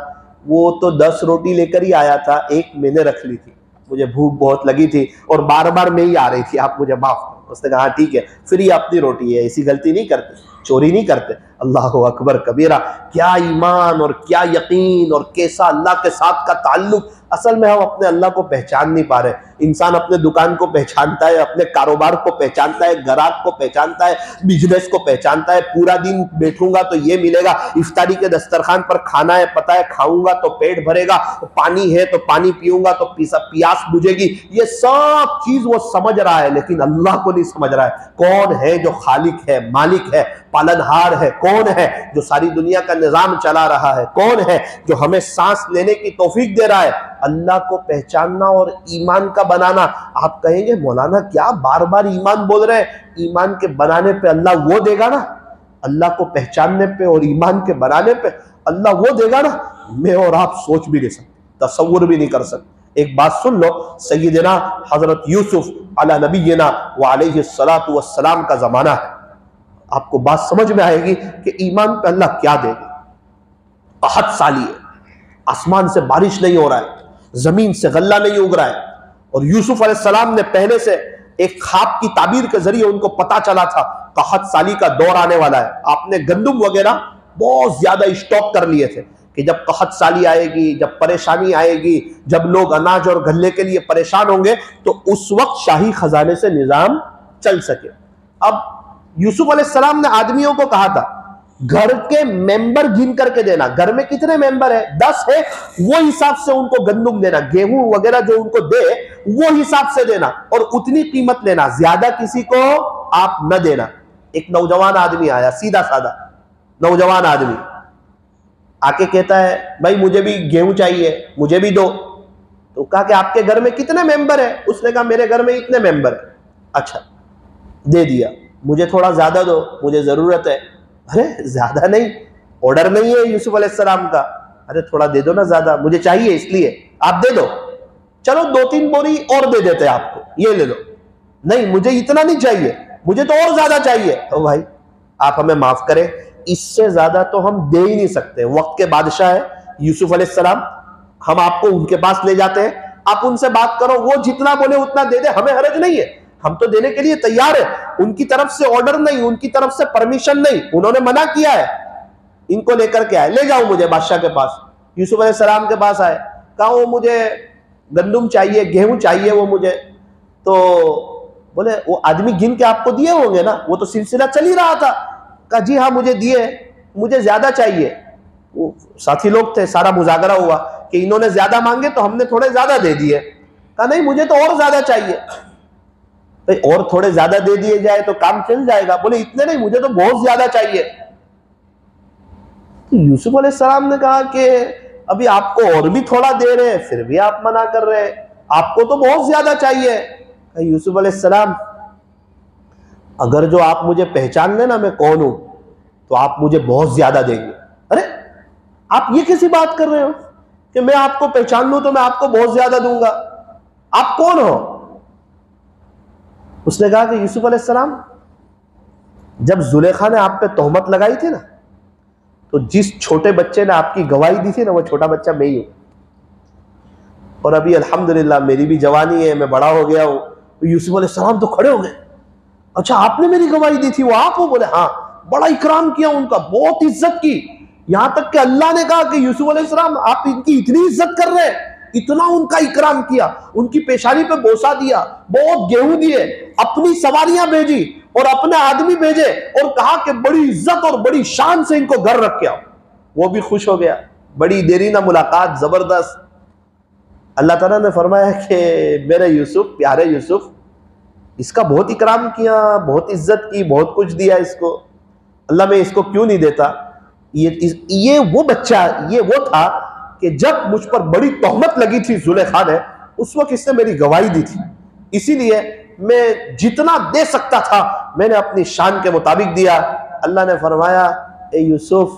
वो तो 10 रोटी लेकर ही आया था, 1 मैंने रख ली थी, मुझे भूख बहुत लगी थी और बार बार मैं ही आ रही थी, आप मुझे माफ करो। उसने कहा ठीक है, फिर ये अपनी रोटी है, ऐसी गलती नहीं करते, चोरी नहीं करते। अल्लाह अकबर कबीरा। क्या ईमान और क्या यकीन और कैसा अल्लाह के साथ का ताल्लुक। असल में हम अपने अल्लाह को पहचान नहीं पा रहे। इंसान अपने दुकान को पहचानता है, अपने कारोबार को पहचानता है, ग्राहक को पहचानता है, बिजनेस को पहचानता है, पूरा दिन बैठूंगा तो ये मिलेगा, इफ्तारी के दस्तरखान पर खाना है, पता है खाऊंगा तो पेट भरेगा, पानी है तो पानी पीऊंगा तो प्यास बुझेगी, ये सब चीज वो समझ रहा है, लेकिन अल्लाह को नहीं समझ रहा है। कौन है जो खालिक है, मालिक है, पालनहार है, कौन है जो सारी दुनिया का निजाम चला रहा है, कौन है जो हमें सांस लेने की तौफीक दे रहा है। अल्लाह को पहचानना और ईमान का बनाना। आप कहेंगे मौलाना क्या बार बार ईमान बोल रहे हैं, ईमान के बनाने पे अल्लाह वो देगा ना, अल्लाह को पहचानने पे और ईमान के बनाने पे अल्लाह वो देगा ना, मैं और आप सोच भी नहीं सकते, तसव्वुर भी नहीं कर सकते। एक बात सुन लो, सैयदना हजरत यूसुफ अला नबीना व अलैहिस्सलातु वस्सलाम का जमाना है, आपको बात समझ में आएगी कि ईमान पे अल्लाह क्या देगा। 61 साली है, आसमान से बारिश नहीं हो रहा है, जमीन से गल्ला नहीं उग रहा है, और यूसुफ अलैहिस्सलाम ने पहले से एक ख्वाब की ताबीर के जरिए उनको पता चला था 61 साली का दौर आने वाला है। आपने गंदुम वगैरह बहुत ज्यादा स्टॉक कर लिए थे कि जब 61 साली आएगी, जब परेशानी आएगी, जब लोग अनाज और गल्ले के लिए परेशान होंगे, तो उस वक्त शाही खजाने से निजाम चल सके। अब यूसुफ अलैहिस्सलाम ने आदमियों को कहा था घर के मेंबर गिन करके देना, घर में कितने मेंबर है, 10 है, वो हिसाब से उनको गंदुम देना, गेहूं वगैरह जो उनको दे वो हिसाब से देना और उतनी कीमत लेना, ज्यादा किसी को आप न देना। एक नौजवान आदमी आया, सीधा साधा नौजवान आदमी आके कहता है भाई मुझे भी गेहूं चाहिए, मुझे भी दो। तो कहा कि आपके घर में कितने मेंबर है? उसने कहा मेरे घर में इतने मेंबर है। अच्छा, दे दिया, मुझे थोड़ा ज्यादा दो, मुझे जरूरत है। अरे ज्यादा नहीं, ऑर्डर नहीं है यूसुफ अलैहिस्सलाम का, अरे थोड़ा दे दो ना, ज्यादा मुझे चाहिए इसलिए आप दे दो। चलो 2-3 बोरी और दे देते हैं आपको, ये ले लो। नहीं मुझे इतना नहीं चाहिए, मुझे तो और ज्यादा चाहिए। तो भाई आप हमें माफ करें, इससे ज्यादा तो हम दे ही नहीं सकते। वक्त के बादशाह है यूसुफ अलैहिस्सलाम, हम आपको उनके पास ले जाते हैं, आप उनसे बात करो, वो जितना बोले उतना दे दे, हमें हर्ज नहीं है, हम तो देने के लिए तैयार है। उनकी तरफ से ऑर्डर नहीं, उनकी तरफ से परमिशन नहीं, उन्होंने मना किया है, इनको लेकर के आए, ले जाओ मुझे बादशाह के पास। यूसुफ अलैहिस्सलाम के पास आए, कहा वो मुझे गंदुम चाहिए, गेहूं चाहिए वो मुझे। तो बोले वो आदमी गिन के आपको दिए होंगे ना, वो तो सिलसिला चल ही रहा था। कहा जी हाँ मुझे दिए, मुझे ज्यादा चाहिए। वो साथी लोग थे, सारा मुजागरा हुआ कि इन्होंने ज्यादा मांगे तो हमने थोड़े ज्यादा दे दिए। कहा नहीं मुझे तो और ज्यादा चाहिए। और थोड़े ज्यादा दे दिए जाए तो काम चल जाएगा। बोले इतने नहीं, मुझे तो बहुत ज्यादा चाहिए। तो यूसुफ अलैहिस्सलाम ने कहा कि अभी आपको और भी थोड़ा दे रहे हैं, फिर भी आप मना कर रहे हैं, आपको तो बहुत ज्यादा चाहिए। यूसुफ अलैहिस्सलाम अगर जो आप मुझे पहचान लेना मैं कौन हूं तो आप मुझे बहुत ज्यादा देंगे। अरे आप ये कैसी बात कर रहे हो कि मैं आपको पहचान लूं तो मैं आपको बहुत ज्यादा दूंगा, आप कौन हो? उसने कहा कि यूसुफ अलैहिस्सलाम जब जुलेखा ने आप पे तोहमत लगाई थी ना, तो जिस छोटे बच्चे ने आपकी गवाही दी थी ना, वो छोटा बच्चा मैं ही हूं। और अभी अल्हम्दुलिल्लाह मेरी भी जवानी है, मैं बड़ा हो गया हूं। तो यूसुफ अलैहिस्सलाम तो खड़े हो गए, अच्छा आपने मेरी गवाही दी थी, वो आप हो? बोले हाँ। बड़ा इकराम किया उनका, बहुत इज्जत की, यहां तक कि अल्लाह ने कहा कि यूसुफ अलैहिस्सलाम आप इनकी इतनी इज्जत कर रहे हैं, इतना उनका इकराम किया, उनकी पेशानी पे बोसा दिया, बहुत गेहूं दिए, अपनी सवारियां भेजी और अपने आदमी भेजे और कहा कि बड़ी इज्जत और बड़ी शान से इनको घर रख के आओ। वो भी खुश हो गया, बड़ी देरी ना मुलाकात, जबरदस्त। अल्लाह ताला ने फरमाया कि मेरे यूसुफ, प्यारे यूसुफ, इसका बहुत इकराम किया, बहुत इज्जत की, बहुत कुछ दिया इसको, अल्लाह मैं इसको क्यों नहीं देता? ये वो बच्चा, ये वो था कि जब मुझ पर बड़ी तोहमत लगी थी जुलेखा ने, उस वक्त इसने मेरी गवाही दी थी, इसीलिए मैं जितना दे सकता था मैंने अपनी शान के मुताबिक दिया। अल्लाह ने फरमाया, ए यूसुफ,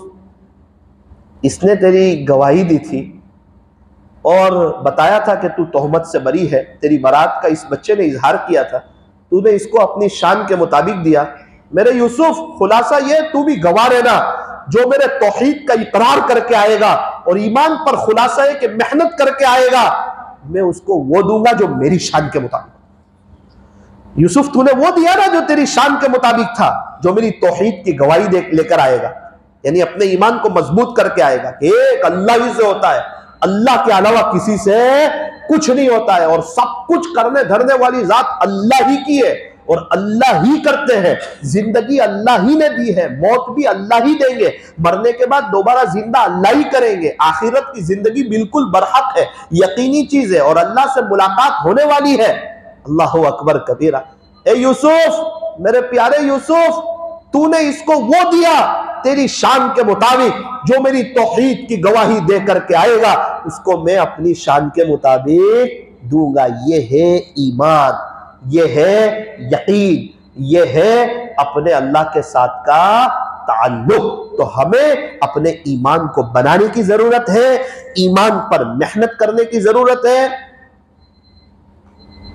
इसने तेरी गवाही दी थी और बताया था कि तू तोहमत से बरी है, तेरी बरात का इस बच्चे ने इजहार किया था, तूने इसको अपनी शान के मुताबिक दिया। मेरे यूसुफ, खुलासा ये, तू भी गवाह रहना, जो मेरे तौहीद का इकरार करके आएगा और ईमान पर खुलासा है कि मेहनत करके आएगा, मैं उसको वो दूंगा जो मेरी शान के मुताबिक। यूसुफ, तूने वो दिया ना जो तेरी शान के मुताबिक था, जो मेरी तौहीद की गवाही लेकर आएगा, यानी अपने ईमान को मजबूत करके आएगा कि एक अल्लाह ही से होता है, अल्लाह के अलावा किसी से कुछ नहीं होता है, और सब कुछ करने धरने वाली जात अल्लाह ही की है और अल्लाह ही करते हैं। जिंदगी अल्लाह ही ने दी है, मौत भी अल्लाह ही देंगे, मरने के बाद दोबारा जिंदा अल्लाह ही करेंगे। आखिरत की जिंदगी बिल्कुल बरहक है, यकीनी चीज है और अल्लाह से मुलाकात होने वाली है। अल्लाह अकबर कबीरा। ए यूसुफ, मेरे प्यारे यूसुफ, तूने इसको वो दिया तेरी शान के मुताबिक जो मेरी तौहीद की गवाही दे करके आएगा, उसको मैं अपनी शान के मुताबिक दूंगा। ये है ईमान, ये है यकीन, ये है अपने अल्लाह के साथ का ताल्लुक। तो हमें अपने ईमान को बनाने की जरूरत है, ईमान पर मेहनत करने की जरूरत है।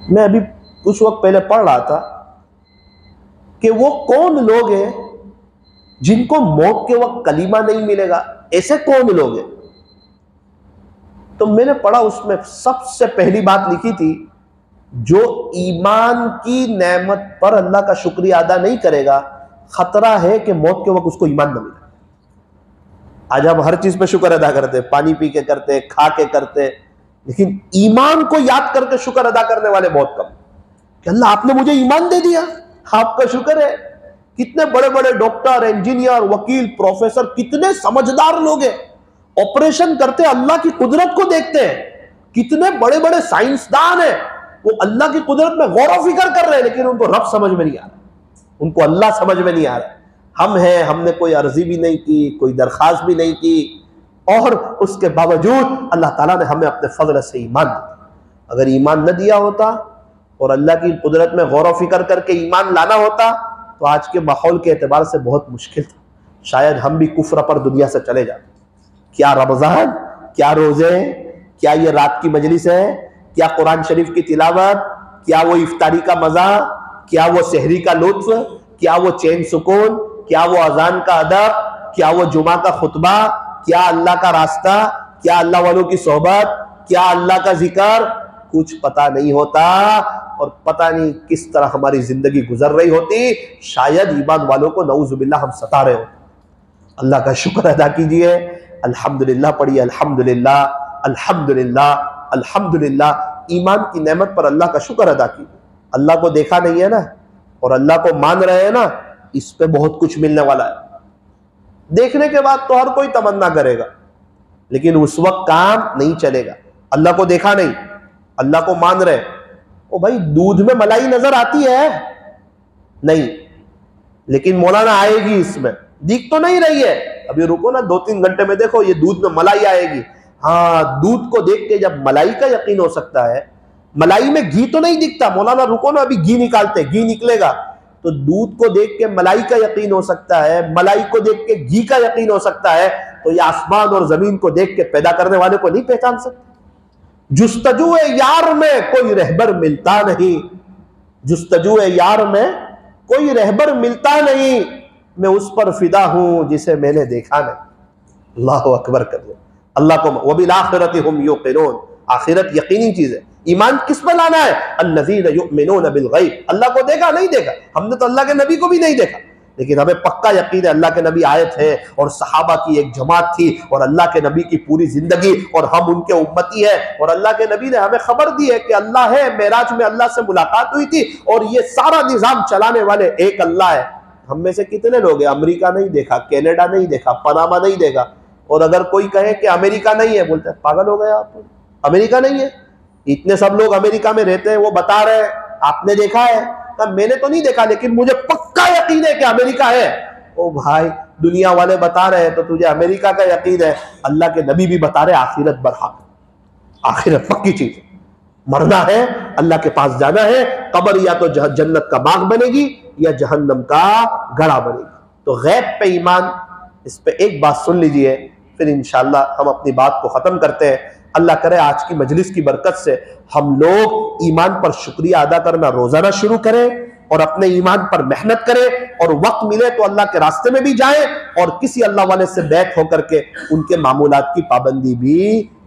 मैं अभी कुछ वक्त पहले पढ़ रहा था कि वो कौन लोग हैं जिनको मौत के वक्त कलीमा नहीं मिलेगा, ऐसे कौन लोग हैं? तो मैंने पढ़ा, उसमें सबसे पहली बात लिखी थी, जो ईमान की नेमत पर अल्लाह का शुक्रिया अदा नहीं करेगा, खतरा है कि मौत के वक्त उसको ईमान न मिले। आज हम हर चीज पे शुक्र अदा करते, पानी पी के करते, खा के करते, लेकिन ईमान को याद करके शुक्र अदा करने वाले बहुत कम। कि अल्लाह आपने मुझे ईमान दे दिया, आपका शुक्र है। कितने बड़े बड़े डॉक्टर, इंजीनियर, वकील, प्रोफेसर, कितने समझदार लोग हैं, ऑपरेशन करते अल्लाह की कुदरत को देखते हैं। कितने बड़े बड़े साइंसदान हैं, वो अल्लाह की कुदरत में गौर व फिक्र कर रहे हैं, लेकिन उनको रब समझ में नहीं आ रहा, उनको अल्लाह समझ में नहीं आ रहा। हम हैं, हमने कोई अर्जी भी नहीं की, कोई दरखास्त भी नहीं की, और उसके बावजूद अल्लाह ताला ने हमें अपने फजल से ईमान दिया। अगर ईमान न दिया होता और अल्लाह की कुदरत में गौर व फिक्र करके ईमान लाना होता, तो आज के माहौल के एतबार से बहुत मुश्किल था, शायद हम भी कुफ्र पर दुनिया से चले जाते। क्या रमजान, क्या रोजे, क्या ये रात की मजलिस है, क्या कुरान शरीफ की तिलावत, क्या वो इफ्तारी का मजा, क्या वो सहरी का लुत्फ, क्या वो चैन सुकून, क्या वो अजान का अदब, क्या वो जुमा का खुतबा, क्या अल्लाह का रास्ता, क्या अल्लाह वालों की सोहबत, क्या अल्लाह का जिक्र, कुछ पता नहीं होता। और पता नहीं किस तरह हमारी जिंदगी गुजर रही होती, शायद ईमान वालों को नऊजुबिल्लाह हम सता रहे होते। अल्लाह का शुक्र अदा कीजिए, अल्हम्दुलिल्लाह पढ़िए, अल्हम्दुलिल्लाह अल्हम्दुलिल्लाह अल्हम्दुलिल्लाह। ईमान की नेमत पर अल्लाह का शुक्र अदा कीजिए। अल्लाह को देखा नहीं है ना, और अल्लाह को मान रहे हैं ना, इस पे बहुत कुछ मिलने वाला है। देखने के बाद तो हर कोई तमन्ना करेगा, लेकिन उस वक्त काम नहीं चलेगा। अल्लाह को देखा नहीं, अल्लाह को मान रहे, ओ भाई दूध में मलाई नजर आती है नहीं, लेकिन मौलाना आएगी, इसमें दिख तो नहीं रही है, अभी रुको ना, 2-3 घंटे में देखो ये दूध में मलाई आएगी। हाँ, दूध को देख के जब मलाई का यकीन हो सकता है, मलाई में घी तो नहीं दिखता, मौलाना रुको ना, अभी घी निकालते, घी निकलेगा, तो दूध को देख के मलाई का यकीन हो सकता है, मलाई को देख के घी का यकीन हो सकता है, तो ये आसमान और जमीन को देख के पैदा करने वाले को नहीं पहचान सकते। जुस्तजुए यार में कोई रहबर मिलता नहीं, जुस्तजुए यार में कोई रहबर मिलता नहीं, मैं उस पर फिदा हूं जिसे मैंने देखा नहीं। अल्लाह अकबर कर दो। अल्लाह को वबिल आखिरति हुम युक़िनून, आखिरत यकीनी चीज है। ईमान किस पर लाना है? अल्लज़ीना युमिनून बिल गैब। अल्लाह को देखा नहीं देखा, हमने तो अल्लाह के नबी को भी नहीं देखा, लेकिन हमें पक्का यकीन है अल्लाह के नबी आए थे और सहाबा की एक जमात थी और अल्लाह के नबी की पूरी जिंदगी, और हम उनके उम्मती है, और अल्लाह के नबी ने हमें खबर दी है कि अल्लाह है, मेराज में अल्लाह से मुलाकात हुई थी, और ये सारा निजाम चलाने वाले एक अल्लाह है। हम में से कितने लोग हैं अमेरिका नहीं देखा, कनाडा नहीं देखा, पनामा नहीं देखा, और अगर कोई कहे कि अमेरिका नहीं है, बोलते हैं पागल हो गए आप, अमेरिका नहीं है। इतने सब लोग अमेरिका में रहते हैं, वो बता रहे हैं आपने देखा है, मैंने तो नहीं देखा, लेकिन मुझे पक्का यकीन है कि अमेरिका है। ओ भाई, दुनिया वाले बता रहे हैं तो तुझे अमेरिका का यकीन है, अल्लाह के नबी भी बता रहे आखिरत बरहक, आखिरत पक्की चीज। मरना है, अल्लाह के पास जाना है, कब्र या तो जन्नत का बाग बनेगी या जहन्नम का गड़ा बनेगी। तो गैब पे ईमान, इस पे एक बात सुन लीजिए, फिर इंशाअल्लाह हम अपनी बात को खत्म करते हैं। अल्लाह करे आज की मजलिस की बरकत से हम लोग ईमान पर शुक्रिया अदा करना रोजाना शुरू करें और अपने ईमान पर मेहनत करें, और वक्त मिले तो अल्लाह के रास्ते में भी जाएं और किसी अल्लाह वाले से बैत होकर के उनके मामूलात की पाबंदी भी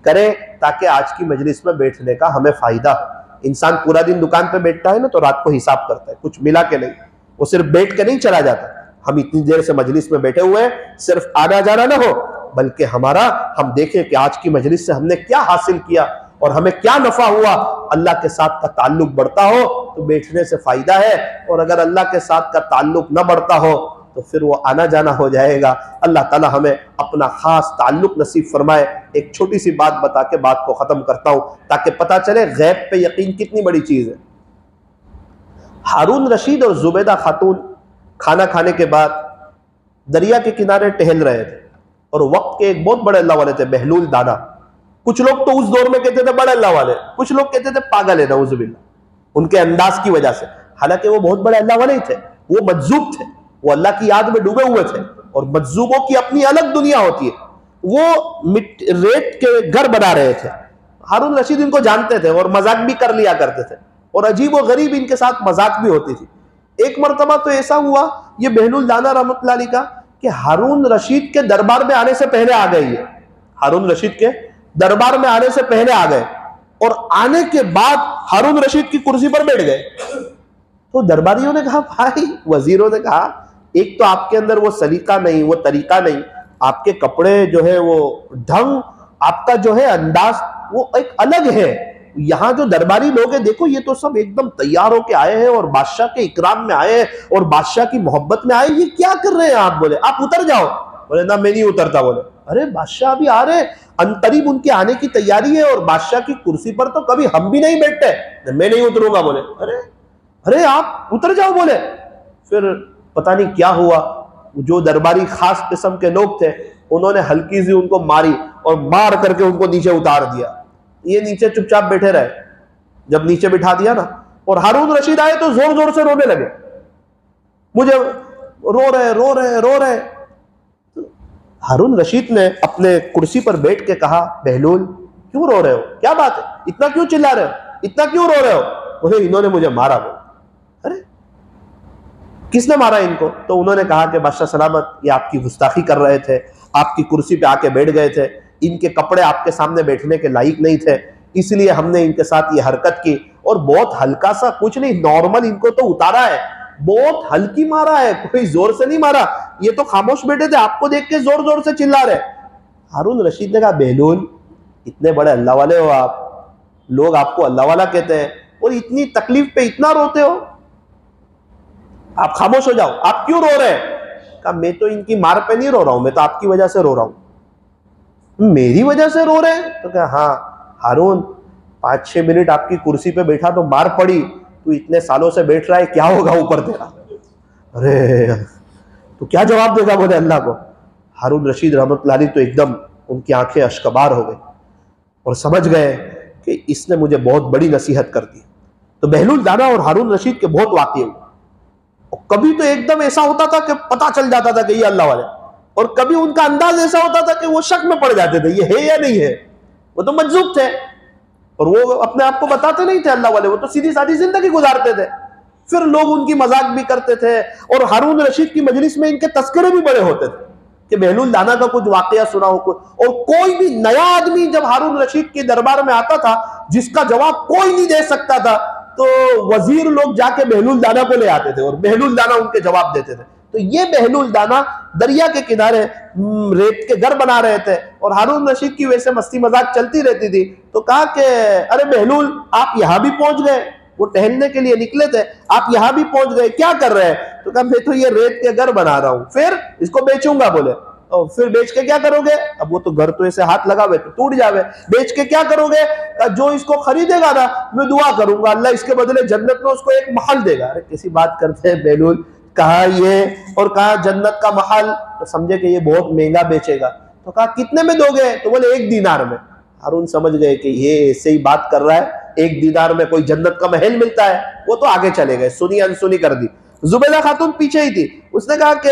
करें, ताकि आज की मजलिस में बैठने का हमें फायदा हो। इंसान पूरा दिन दुकान पे बैठता है ना, तो रात को हिसाब करता है, कुछ मिला के नहीं, वो सिर्फ बैठ के नहीं चला जाता। हम इतनी देर से मजलिस में बैठे हुए हैं, सिर्फ आना जाना ना हो, बल्कि हम देखें कि आज की मजलिस से हमने क्या हासिल किया और हमें क्या नफा हुआ। अल्लाह के साथ का ताल्लुक बढ़ता हो तो बैठने से फायदा है, और अगर अल्लाह के साथ का ताल्लुक न बढ़ता हो तो फिर वो आना जाना हो जाएगा। अल्लाह ताला हमें अपना खास ताल्लुक नसीब फरमाए। एक छोटी सी बात बता के बात को खत्म करता हूं, ताकि पता चले गैब पे यकीन कितनी बड़ी चीज है। हारून रशीद और जुबैदा खातून खाना खाने के बाद दरिया के किनारे टहल रहे थे, और वक्त के एक बहुत बड़े अल्लाह वाले थे, बहलूल दाना। कुछ लोग तो उस दौर में कहते थे बड़े अल्लाह वाले, कुछ लोग कहते थे पागल है, नऊजुबिल्लाह, उनके अंदाज की वजह से। हालांकि वो बहुत बड़े अल्लाह वाले ही थे, वो मज्जूब थे, वो अल्लाह की याद में डूबे हुए थे, और मज्जूबों की अपनी अलग दुनिया होती है। वो रेत के घर बना रहे थे। हारून रशीद इनको जानते थे और मजाक भी कर लिया करते थे, और अजीब व गरीब इनके साथ मजाक भी होती थी। एक मरतबा तो ऐसा हुआ, ये बहलुल दाना रहमतुल्लाह अलैह का, कि हारून रशीद के दरबार में आने से पहले आ गई है। हारून रशीद के दरबार में आने से पहले आ गए, और आने के बाद हारून रशीद की कुर्सी पर बैठ गए। तो दरबारियों ने कहा, भाई, वजीरों ने कहा, एक तो आपके अंदर वो सलीका नहीं, वो तरीका नहीं, आपके कपड़े जो है वो ढंग, आपका जो है अंदाज वो एक अलग है। यहाँ जो दरबारी लोग हैं, देखो ये तो सब एकदम तैयार होके आए हैं और बादशाह के इकराम में आए हैं और बादशाह की मोहब्बत में आए, ये क्या कर रहे हैं आप? बोले, आप उतर जाओ। बोले, ना, मैं नहीं उतरता। बोले, अरे बादशाह अभी आ रहे, अनकरीब उनके आने की तैयारी है, और बादशाह की कुर्सी पर तो कभी हम भी नहीं बैठते। मैं नहीं उतरूंगा। बोले, अरे अरे आप उतर जाओ। बोले, फिर पता नहीं क्या हुआ, जो दरबारी खास किस्म के लोग थे, उन्होंने हल्की सी उनको मारी और मार करके उनको नीचे उतार दिया। ये नीचे चुपचाप बैठे रहे। जब नीचे बिठा दिया ना, और हारून रशीद आए तो जोर जोर से रोने लगे, मुझे रो रहे। हारून रशीद ने अपने कुर्सी पर बैठ के कहा, बहलूल, क्यों रो रहे हो? क्या बात है? इतना क्यों चिल्ला रहे हो? इतना क्यों रो रहे हो? बोले, इन्होंने मुझे मारा। बोले, अरे किसने मारा इनको? तो उन्होंने कहा कि बादशाह सलामत, ये आपकी गुस्ताखी कर रहे थे, आपकी कुर्सी पे आके बैठ गए थे, इनके कपड़े आपके सामने बैठने के लायक नहीं थे, इसलिए हमने इनके साथ ये हरकत की, और बहुत हल्का सा, कुछ नहीं, नॉर्मल इनको तो उतारा है, बहुत हल्की मारा है, कोई जोर से नहीं मारा। ये तो खामोश बैठे थे, आपको देख के जोर जोर से चिल्ला रहे। हारून रशीद ने कहा, बहलूल, इतने बड़े अल्लाह वाले हो आप, लोग आपको अल्लाह वाला कहते हैं, और इतनी तकलीफ पे इतना रोते हो, आप खामोश हो जाओ। आप क्यों रो रहे हैं? कहा, मैं तो इनकी मार पे नहीं रो रहा हूं, मैं तो आपकी वजह से रो रहा हूं। मेरी वजह से रो रहे हैं? तो क्या, हाँ हारून, 5-6 मिनट आपकी कुर्सी पे बैठा तो मार पड़ी, तू इतने सालों से बैठ रहा है, क्या होगा ऊपर तेरा? अरे तो क्या जवाब देगा? बोले, अल्लाह को। हारून रशीद रहमतुल्लाह अलैह तो एकदम उनकी आंखें अश्कबार हो गई और समझ गए कि इसने मुझे बहुत बड़ी नसीहत कर दी। तो बहलुल दाना और हारून रशीद के बहुत वाक़ये हुए, और कभी तो एकदम ऐसा होता था कि पता चल जाता था कि ये अल्लाह वाले, और कभी उनका अंदाज ऐसा होता था कि वो शक में पड़ जाते थे, ये है या नहीं है। वो तो मजजूब थे, और वो अपने आप को बताते नहीं थे अल्लाह वाले, वो तो सीधी सादी जिंदगी गुजारते थे। फिर लोग उनकी मजाक भी करते थे, और हारून रशीद की मजलिस में इनके तस्करे भी बड़े होते थे कि बहलुल दाना का कुछ वाकया सुना हो। और कोई भी नया आदमी जब हारून रशीद के दरबार में आता था, जिसका जवाब कोई नहीं दे सकता था, तो वजीर लोग जाके बहलुल दाना को ले आते थे, और बहलुल दाना उनके जवाब देते थे। तो ये बहलुल दाना दरिया के किनारे रेत के घर बना रहे थे, और हारून रशीद की वैसे मस्ती मजाक चलती रहती थी। तो कहा कि अरे बहलुल, आप यहाँ भी पहुंच गए, वो टहलने के लिए निकले थे, आप यहाँ भी पहुंच गए, क्या कर रहे हैं? तो कहा, मैं तो ये रेत के घर बना रहा हूं, फिर इसको बेचूंगा। बोले, और फिर बेच के क्या करोगे? अब वो तो घर तो ऐसे हाथ लगावे तो टूट जावे, बेच के क्या करोगे? जो इसको खरीदेगा ना, मैं दुआ करूंगा अल्लाह इसके बदले जन्नत में उसको एक महल देगा। अरे कैसी बात करते हैं बहलुल, कहा ये और कहा जन्नत का महल, तो समझे कि ये बहुत महंगा बेचेगा। तो कहा, कितने में दोगे? तो बोले, 1 दीनार में। हारून समझ गए कि ये ऐसे ही बात कर रहा है, 1 दीनार में कोई जन्नत का महल मिलता है, वो तो आगे चले गए, सुनी अनसुनी कर दी। जुबैदा खातून पीछे ही थी, उसने कहा कि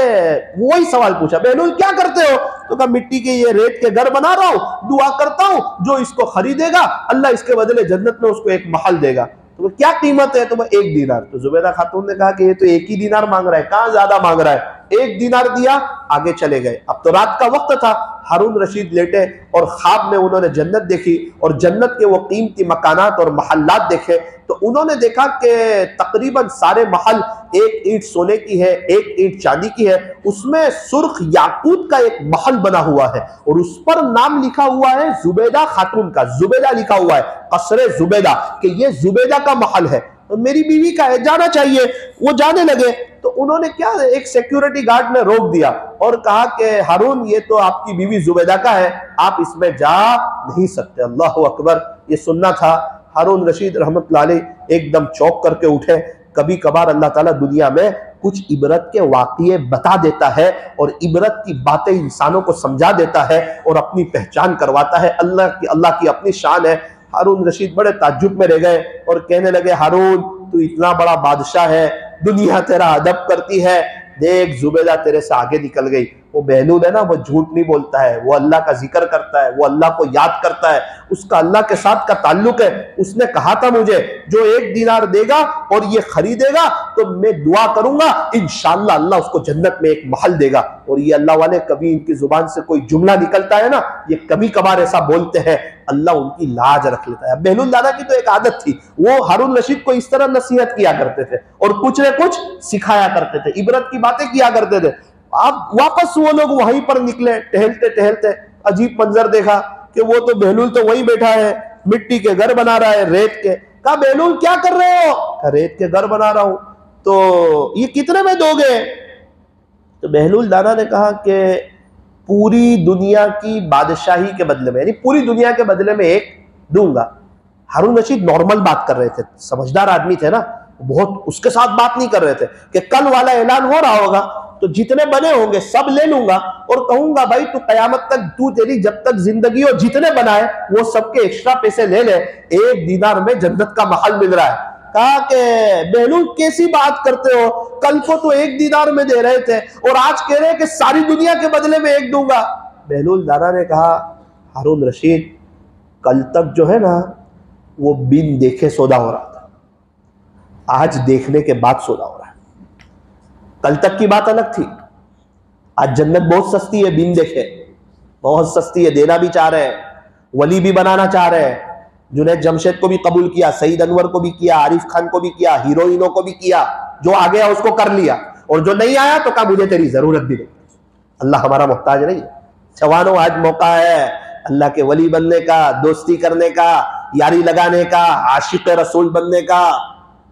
वही सवाल पूछा, बहलूल क्या करते हो? तो कहा मिट्टी के ये रेत के घर बना रहा हूं, दुआ करता हूं जो इसको खरीदेगा अल्लाह इसके बदले जन्नत में उसको एक महल देगा। तो क्या कीमत है? तो 1 दीनार। तो जुबैदा खातून ने कहा कि ये तो 1 ही दीनार मांग रहा है, कहां ज्यादा मांग रहा है। 1 दीनार दिया, आगे चले गए। अब तो रात का वक्त था, हारून रशीद लेटे और ख्वाब में उन्होंने जन्नत देखी और जन्नत के वो कीमती मकानात और महल्लात देखे। तो उन्होंने देखा कि तकरीबन सारे महल 1 ईंट सोने की है, 1 ईंट चांदी की है, उसमें सुर्ख याकूत का एक महल बना हुआ है और उस पर नाम लिखा हुआ है जुबैदा खातून का, जुबैदा लिखा हुआ है, कसरे जुबैदा, कि ये जुबैदा का महल है, तो मेरी बीवी का है, जाना चाहिए। वो जाने लगे तो उन्होंने क्या, एक सिक्योरिटी गार्ड ने रोक दिया और कहा कि हारून ये तो आपकी बीवी जुबैदा का है, आप इसमें जा नहीं सकते। अल्लाह अकबर, ये सुनना था। हारून रशीद रहमतुल्लाह अलैह एकदम चौंक करके उठे। कभी कभार अल्लाह ताला दुनिया में कुछ इबरत के वाक़ये बता देता है और इबरत की बातें इंसानों को समझा देता है और अपनी पहचान करवाता है। अल्लाह की अपनी शान है। हारून रशीद बड़े ताज्जुब में रह गए और कहने लगे, हारून तू इतना बड़ा बादशाह है, दुनिया तेरा अदब करती है, देख जुबैदा तेरे से आगे निकल गई। वो बहलूल है ना, वो झूठ नहीं बोलता है, वो अल्लाह का जिक्र करता है, वो अल्लाह को याद करता है, उसका अल्लाह के साथ का ताल्लुक है। उसने कहा था मुझे जो 1 दीनार देगा और ये खरीदेगा तो मैं दुआ करूंगा इंशाअल्लाह अल्लाह उसको जन्नत में एक महल देगा। और ये अल्लाह वाले कभी इनकी जुबान से कोई जुमला निकलता है ना, ये कभी कभार ऐसा बोलते हैं, अल्लाह उनकी लाज रख लेता है। बहलूल दादा की तो एक आदत थी, वो हारून रशीद को इस तरह नसीहत किया करते थे और कुछ न कुछ सिखाया करते थे, इबरत की बातें किया करते थे। अब वापस वो लोग वहीं पर निकले, टहलते टहलते अजीब मंजर देखा कि वो तो बहलूल तो वहीं बैठा है, मिट्टी के घर बना रहा है रेत के। कहा बहलूल क्या कर रहे हो? कहा रेत के घर बना रहा हूं। तो ये कितने में दोगे? तो बहलूल दाना ने कहा कि पूरी दुनिया की बादशाही के बदले में, यानी पूरी दुनिया के बदले में 1 दूंगा। हारून रशीद नॉर्मल बात कर रहे थे, समझदार आदमी थे ना, बहुत उसके साथ बात नहीं कर रहे थे कि कल वाला ऐलान हो रहा होगा तो जितने बने होंगे सब ले लूंगा और कहूंगा भाई तू कयामत तक, तू तेरी जब तक जिंदगी हो जितने बनाए वो सबके एक्स्ट्रा पैसे ले ले, 1 दीनार में जन्नत का महल मिल रहा है। कहा कि बहलूल कैसी बात करते हो, कल को तो 1 दीनार में दे रहे थे और आज कह रहे हैं कि सारी दुनिया के बदले में 1 दूंगा। बहलूल दाना ने कहा, हारून रशीद कल तक जो है ना वो बिन देखे सौदा हो रहा था, आज देखने के बाद सौदा हो रहा है। कल तक की बात अलग थी, आज जन्नत बहुत सस्ती है, बिन देखे बहुत सस्ती है, देना भी चाह रहे हैं, वली भी बनाना चाह रहे हैं। जुनैद जमशेद को भी कबूल किया, सईद अनवर को भी किया, आरिफ खान को भी किया, हीरोइनों को भी किया, जो आ गया उसको कर लिया और जो नहीं आया तो कहा मुझे तेरी जरूरत भी नहीं। अल्लाह हमारा मोहताज नहीं है। जवानों आज मौका है अल्लाह के वली बनने का, दोस्ती करने का, यारी लगाने का, आशिक रसूल बनने का,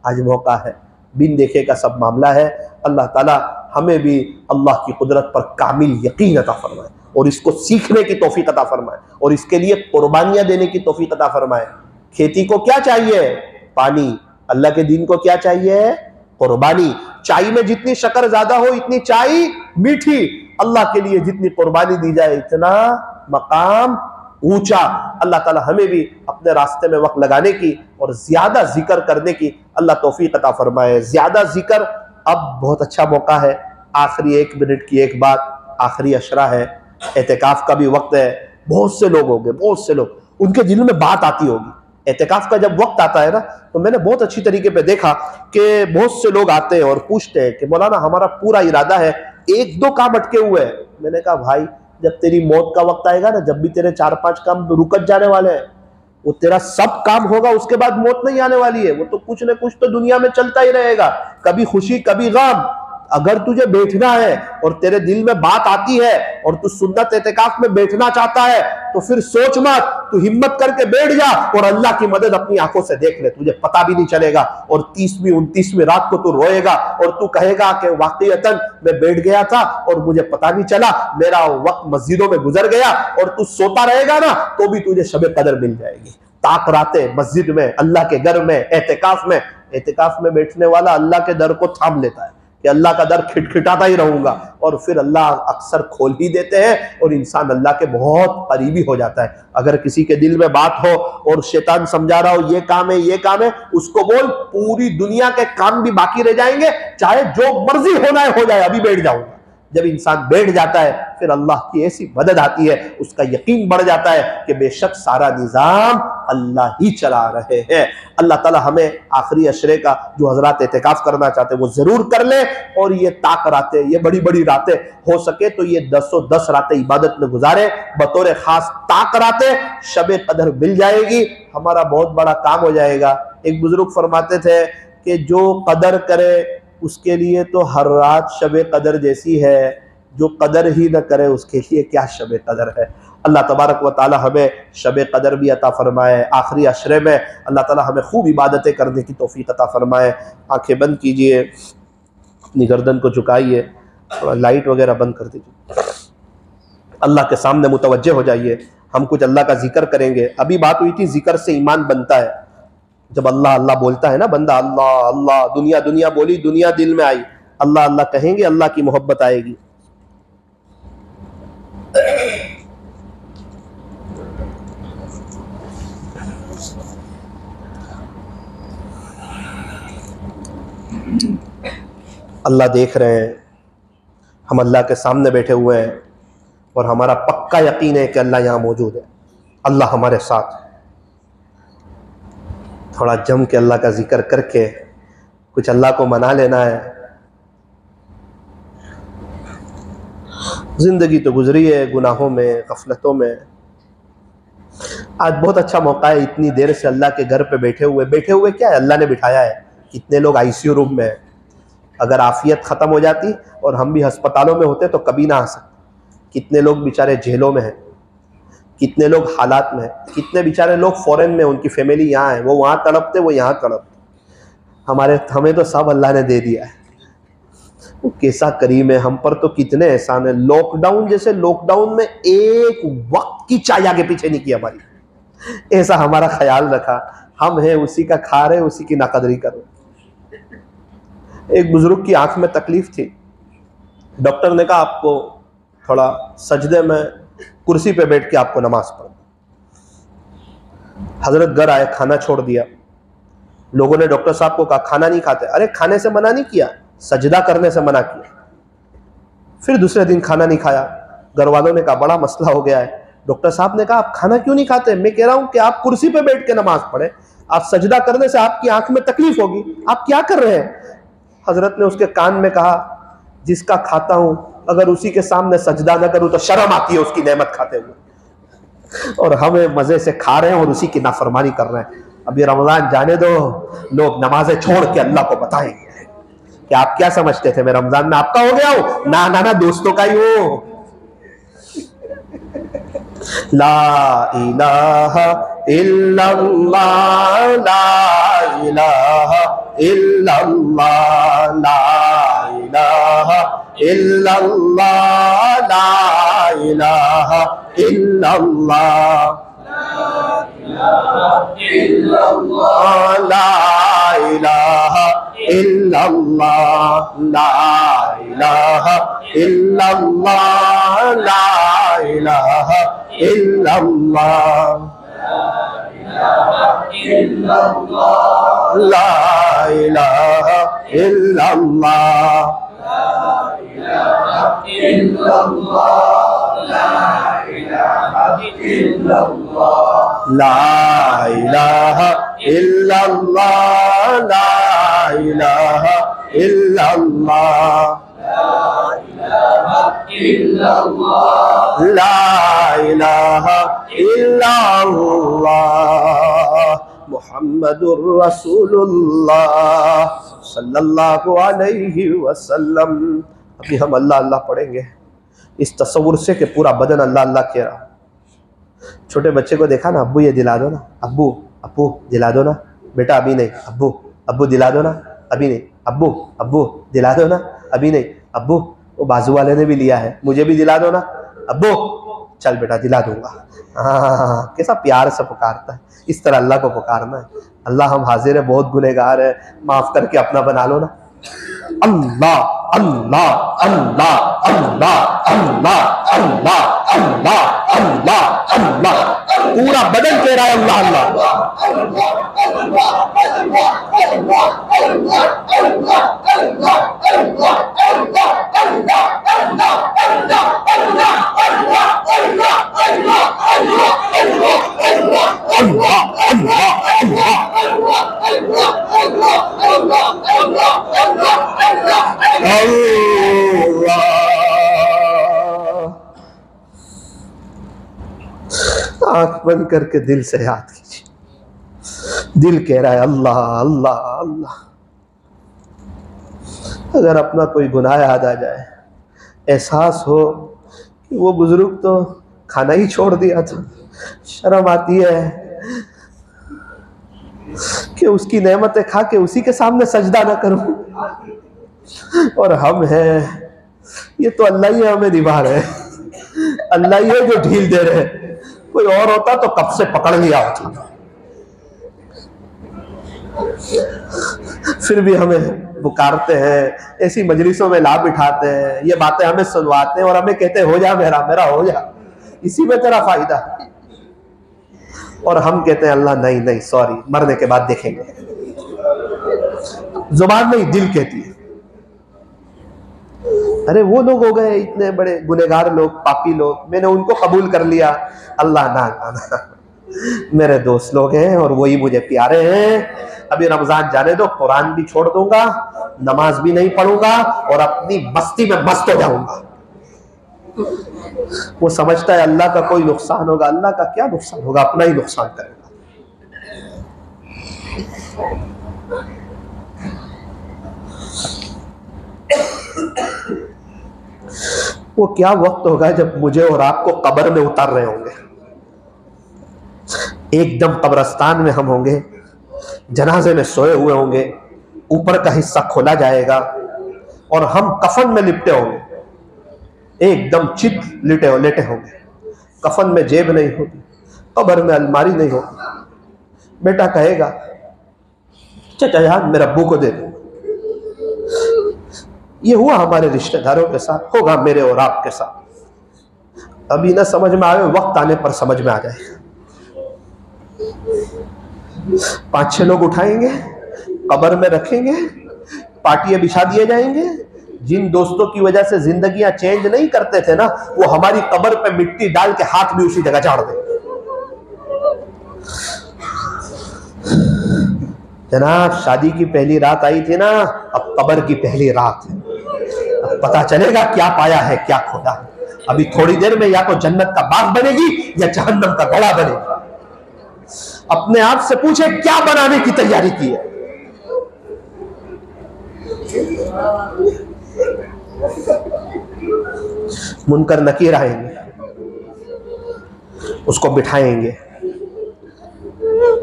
आज मौका है। बिन देखे का सब मामला है। अल्लाह ताला हमें भी अल्लाह की कुदरत पर कामिल यकीन अता फरमाए और इसको सीखने की तौफीक अता फरमाए और इसके लिए कुर्बानियां देने की तौफीक अता फरमाए। खेती को क्या चाहिए? पानी। अल्लाह के दीन को क्या चाहिए? कुर्बानी। चाय में जितनी शक्कर ज्यादा हो इतनी चाय मीठी, अल्लाह के लिए जितनी कुर्बानी दी जाए इतना मकाम ऊंचा। अल्लाह ताला हमें भी अपने रास्ते में वक्त लगाने की और ज्यादा जिक्र करने की अल्लाह तौफीक अता फरमाए। ज्यादा जिक्र, अब बहुत अच्छा मौका है, आखिरी 1 मिनट की एक बात, आखिरी अशरा है, एहतिकाफ का भी वक्त है। बहुत से लोग होंगे, बहुत से लोग, उनके दिल में बात आती होगी। एहतिकाफ का जब वक्त आता है ना तो मैंने बहुत अच्छी तरीके पे देखा कि बहुत से लोग आते हैं और पूछते हैं कि मौलाना हमारा पूरा इरादा है, 1-2 काम अटके हुए हैं। मैंने कहा भाई जब तेरी मौत का वक्त आएगा ना, जब भी तेरे 4-5 काम रुकत जाने वाले हैं, वो तेरा सब काम होगा, उसके बाद मौत नहीं आने वाली है। वो तो कुछ न कुछ तो दुनिया में चलता ही रहेगा, कभी खुशी कभी गम। अगर तुझे बैठना है और तेरे दिल में बात आती है और तू सुन्नत एतिकाफ में बैठना चाहता है तो फिर सोच मत, तू हिम्मत करके बैठ जा और अल्लाह की मदद अपनी आंखों से देख ले, तुझे पता भी नहीं चलेगा। और 30वीं 29वीं रात को तू रोएगा और तू कहेगा कि वाकईतन मैं बैठ गया था और मुझे पता नहीं चला, मेरा वक्त मस्जिदों में गुजर गया। और तू सोता रहेगा ना तो भी तुझे शब कदर मिल जाएगी। ताक रातें मस्जिद में, अल्लाह के घर में, एतिकाफ में बैठने वाला अल्लाह के दर को थाम लेता है। कि अल्लाह का दर खिटखिटाता ही रहूंगा, और फिर अल्लाह अक्सर खोल ही देते हैं और इंसान अल्लाह के बहुत करीबी हो जाता है। अगर किसी के दिल में बात हो और शैतान समझा रहा हो ये काम है ये काम है, उसको बोल पूरी दुनिया के काम भी बाकी रह जाएंगे, चाहे जो मर्जी होना है हो जाए, अभी बैठ जाऊंगा। जब इंसान बैठ जाता है फिर अल्लाह की ऐसी मदद आती है, उसका यकीन बढ़ जाता है कि बेशक सारा निजाम अल्लाह ही चला रहे हैं। अल्लाह ताला हमें आखिरी अशरे का जो हजरात एहतिकाफ करना चाहते हैं वो जरूर कर ले, और ये ताक रातें, ये बड़ी बड़ी रातें, हो सके तो ये 10 रातें इबादत में गुजारे, बतौर खास ताक रातें शबे कदर मिल जाएगी, हमारा बहुत बड़ा काम हो जाएगा। एक बुजुर्ग फरमाते थे कि जो कदर करे उसके लिए तो हर रात शबे कदर जैसी है, जो कदर ही न करे उसके लिए क्या शबे कदर है। अल्लाह तबारक व ताला हमें शबे कदर भी अता फरमाए। आखिरी अशरे में अल्लाह ताला हमें खूब इबादतें करने की तौफीक अता फरमाए। आंखें बंद कीजिए, अपनी गर्दन को झुकाइए, लाइट वगैरह बंद कर दीजिए, अल्लाह के सामने मुतवज्जे हो जाइए। हम कुछ अल्लाह का जिक्र करेंगे। अभी बात हुई थी जिक्र से ईमान बनता है। जब अल्लाह अल्लाह बोलता है ना बंदा, अल्लाह अल्लाह, दुनिया दुनिया बोली, दुनिया दिल में आई, अल्लाह अल्लाह कहेंगे, अल्लाह की मोहब्बत आएगी। अल्लाह देख रहे हैं, हम अल्लाह के सामने बैठे हुए हैं, और हमारा पक्का यकीन है कि अल्लाह यहाँ मौजूद है, अल्लाह हमारे साथ है। थोड़ा जम के अल्लाह का जिक्र करके कुछ अल्लाह को मना लेना है। जिंदगी तो गुजरी है गुनाहों में, गफलतों में। आज बहुत अच्छा मौका है, इतनी देर से अल्लाह के घर पे बैठे हुए क्या है, अल्लाह ने बिठाया है। कितने लोग आईसीयू रूम में हैं, अगर आफियत ख़त्म हो जाती और हम भी अस्पतालों में होते तो कभी ना आ सकते। कितने लोग बेचारे जेलों में हैं, कितने लोग हालात में हैं, कितने बेचारे लोग फॉरेन में, उनकी फैमिली यहाँ है, वो वहाँ तड़पते, वो यहाँ तड़पते। हमें तो सब अल्लाह ने दे दिया है। वो कैसा करीम है, हम पर तो कितने एहसान है। लॉकडाउन जैसे लॉकडाउन में एक वक्त की चाय आगे पीछे नहीं की हमारी, ऐसा हमारा ख्याल रखा। हम हैं उसी का खा रहे, उसी की नाकदरी कर रहे। एक बुजुर्ग की आंख में तकलीफ थी, डॉक्टर ने कहा आपको थोड़ा सजदे में कुर्सी पे बैठ के आपको नमाज पढ़ना। हजरत घर आए, खाना छोड़ दिया। लोगों ने डॉक्टर साहब को कहा खाना नहीं खाते। अरे खाने से मना नहीं किया, सजदा करने से मना किया। फिर दूसरे दिन खाना नहीं खाया। घर वालों ने कहा बड़ा मसला हो गया है। डॉक्टर साहब ने कहा आप खाना क्यों नहीं खाते? मैं कह रहा हूं कि आप कुर्सी पे बैठ के नमाज पढ़े, आप सजदा करने से आपकी आंख में तकलीफ होगी, आप क्या कर रहे हैं? हजरत ने उसके कान में कहा जिसका खाता हूं अगर उसी के सामने सजदा न करूं तो शर्म आती है उसकी नेमत खाते हुए, और हमें मजे से खा रहे हैं और उसी की नाफरमानी कर रहे हैं। अभी रमजान जाने दो, लोग नमाजें छोड़ के अल्लाह को बताएंगे कि आप क्या समझते थे मैं रमजान में आपका हो गया हूं? ना ना ना, दोस्तों का ही हो। ला इलाहा इल्लल्लाह, ला इलाहा इल्लल्लाह, ला इलाहा इल्लल्लाह, ला इलाहा इल्लल्लाह, ला इलाहा इल्लल्लाह, ला इलाहा इल्लल्लाह, ला इलाहा इल्लल्लाह, ला इलाहा इल्लल्लाह, ला इलाहा इल्लल्लाह, ला इलाहा इल्लल्लाह, ला इलाहा इल्लल्लाह, मुहम्मदुर रसूलुल्लाह सल्लल्लाहु अलैहि वसल्लम। अभी हम अल्लाह अल्लाह पढ़ेंगे इस तसव्वुर से कि पूरा बदन अल्लाह अल्लाह कह रहा। छोटे बच्चे को देखा ना, अब्बू ये दिला दो ना, अब्बू अब्बू दिला दो ना, बेटा अभी नहीं, अब्बू अब्बू दिला दो ना, अभी नहीं, अब्बू अब्बू दिला दो ना, अभी नहीं, अब्बू वो बाजू वाले ने भी लिया है, मुझे भी दिला दो ना, अब्बू चल बेटा दिला दूंगा। हाँ, कैसा प्यार से पुकारता है। इस तरह अल्लाह को पुकारना है। अल्लाह हम हाजिर है, बहुत गुनहगार है, माफ करके अपना बना लो ना। अल्लाह अल्लाह अल्लाह अल्लाह अल्लाह अल्लाह अल्लाह अल्लाह अल्लाह, पूरा बदन कह रहा है अल्लाह अल्लाह। आंख बंद करके दिल से याद कीजिए, दिल कह रहा है अल्लाह अल्लाह अल्लाह। अगर अपना कोई गुनाह याद आ जाए, एहसास हो कि वो बुजुर्ग तो खाना ही छोड़ दिया था, शर्म आती है कि उसकी नेमतें खा के उसी के सामने सजदा ना करूं, और हम हैं, ये तो अल्लाह ही हमें निभा रहे, अल्लाह ही है जो ढील दे रहे। कोई और होता तो कब से पकड़ लिया होता। फिर भी हमें पुकारते हैं, ऐसी मजलिसों में ला बिठाते हैं, ये बातें हमें सुनवाते हैं और हमें कहते हैं हो जा मेरा मेरा हो जा, इसी में तेरा फायदा। और हम कहते हैं अल्लाह नहीं नहीं सॉरी, मरने के बाद देखेंगे। जुबान नहीं, दिल कहती है। अरे वो लोग हो गए इतने बड़े गुनहगार लोग, पापी लोग, मैंने उनको कबूल कर लिया। अल्लाह ना ना ना, मेरे दोस्त लोग हैं और वही मुझे प्यारे हैं। अभी रमजान जाने दो, कुरान भी छोड़ दूंगा, नमाज भी नहीं पढ़ूंगा और अपनी मस्ती में मस्त हो जाऊंगा। वो समझता है अल्लाह का कोई नुकसान होगा, अल्लाह का क्या नुकसान होगा, अपना ही नुकसान करेगा। वो क्या वक्त होगा जब मुझे और आपको कब्र में उतार रहे होंगे, एकदम कब्रस्तान में हम होंगे, जनाजे में सोए हुए होंगे, ऊपर का हिस्सा खोला जाएगा और हम कफन में लिपटे होंगे, एकदम चित लेटे होंगे। कफन में जेब नहीं होगी, कब्र में अलमारी नहीं होगी। बेटा कहेगा चाचा यार मेरे अब्बू को दे दो। ये हुआ हमारे रिश्तेदारों के साथ, होगा मेरे और आपके साथ। अभी ना समझ में आए, वक्त आने पर समझ में आ जाएगा। 5-6 लोग उठाएंगे, कब्र में रखेंगे, पाटियां बिछा दिए जाएंगे। जिन दोस्तों की वजह से जिंदगियां चेंज नहीं करते थे ना, वो हमारी कब्र पे मिट्टी डाल के हाथ भी उसी जगह झाड़ देंगे। जनाब शादी की पहली रात आई थी ना, अब कब्र की पहली रात है। अब पता चलेगा क्या पाया है क्या खोया। अभी थोड़ी देर में या तो जन्नत का बाग बनेगी या जहन्नम का गड़ा बनेगा। अपने आप से पूछे क्या बनाने की तैयारी की है। मुनकर नकीर आएंगे, उसको बिठाएंगे,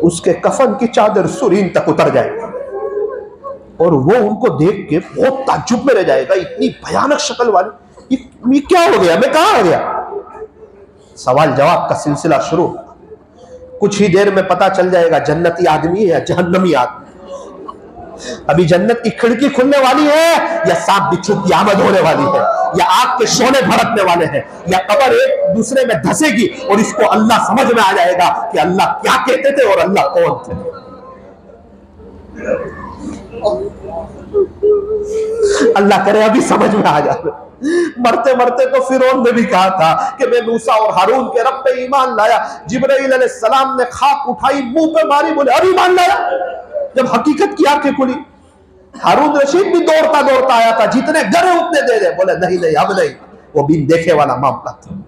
उसके कफन की चादर सुरीन तक उतर जाएगी और वो उनको देख के बहुत ताज्जुब में रह जाएगा। इतनी भयानक शक्ल वाली, ये क्या हो गया, मैं कहां आ गया। सवाल जवाब का सिलसिला शुरू। कुछ ही देर में पता चल जाएगा जन्नती आदमी है या जहन्नमी आदमी। अभी जन्नत की खिड़की खुलने वाली है या सांप बिच्छू की आमद होने वाली है, या आग के शोले भड़कने वाले हैं, या कब्र एक दूसरे में धंसेगी और इसको अल्लाह समझ में आ जाएगा कि अल्लाह क्या कहते थे और अल्लाह कौन थे। अल्लाह करे अभी समझ में आ जाए। मरते मरते तो फिरौन ने भी कहा था कि मैं मूसा और हारून के रब पे ईमान लाया। जिब्राइल अलैहिस्सलाम ने खाक उठाई, मुंह पे मारी, बोले अभी ईमान लाया। जब हकीकत की आंखें खुली, हारून रशीद भी दौड़ता दौड़ता आया था, जितने गरे उतने दे दे। बोले नहीं नहीं अब नहीं, वो बिन देखे वाला मामला था।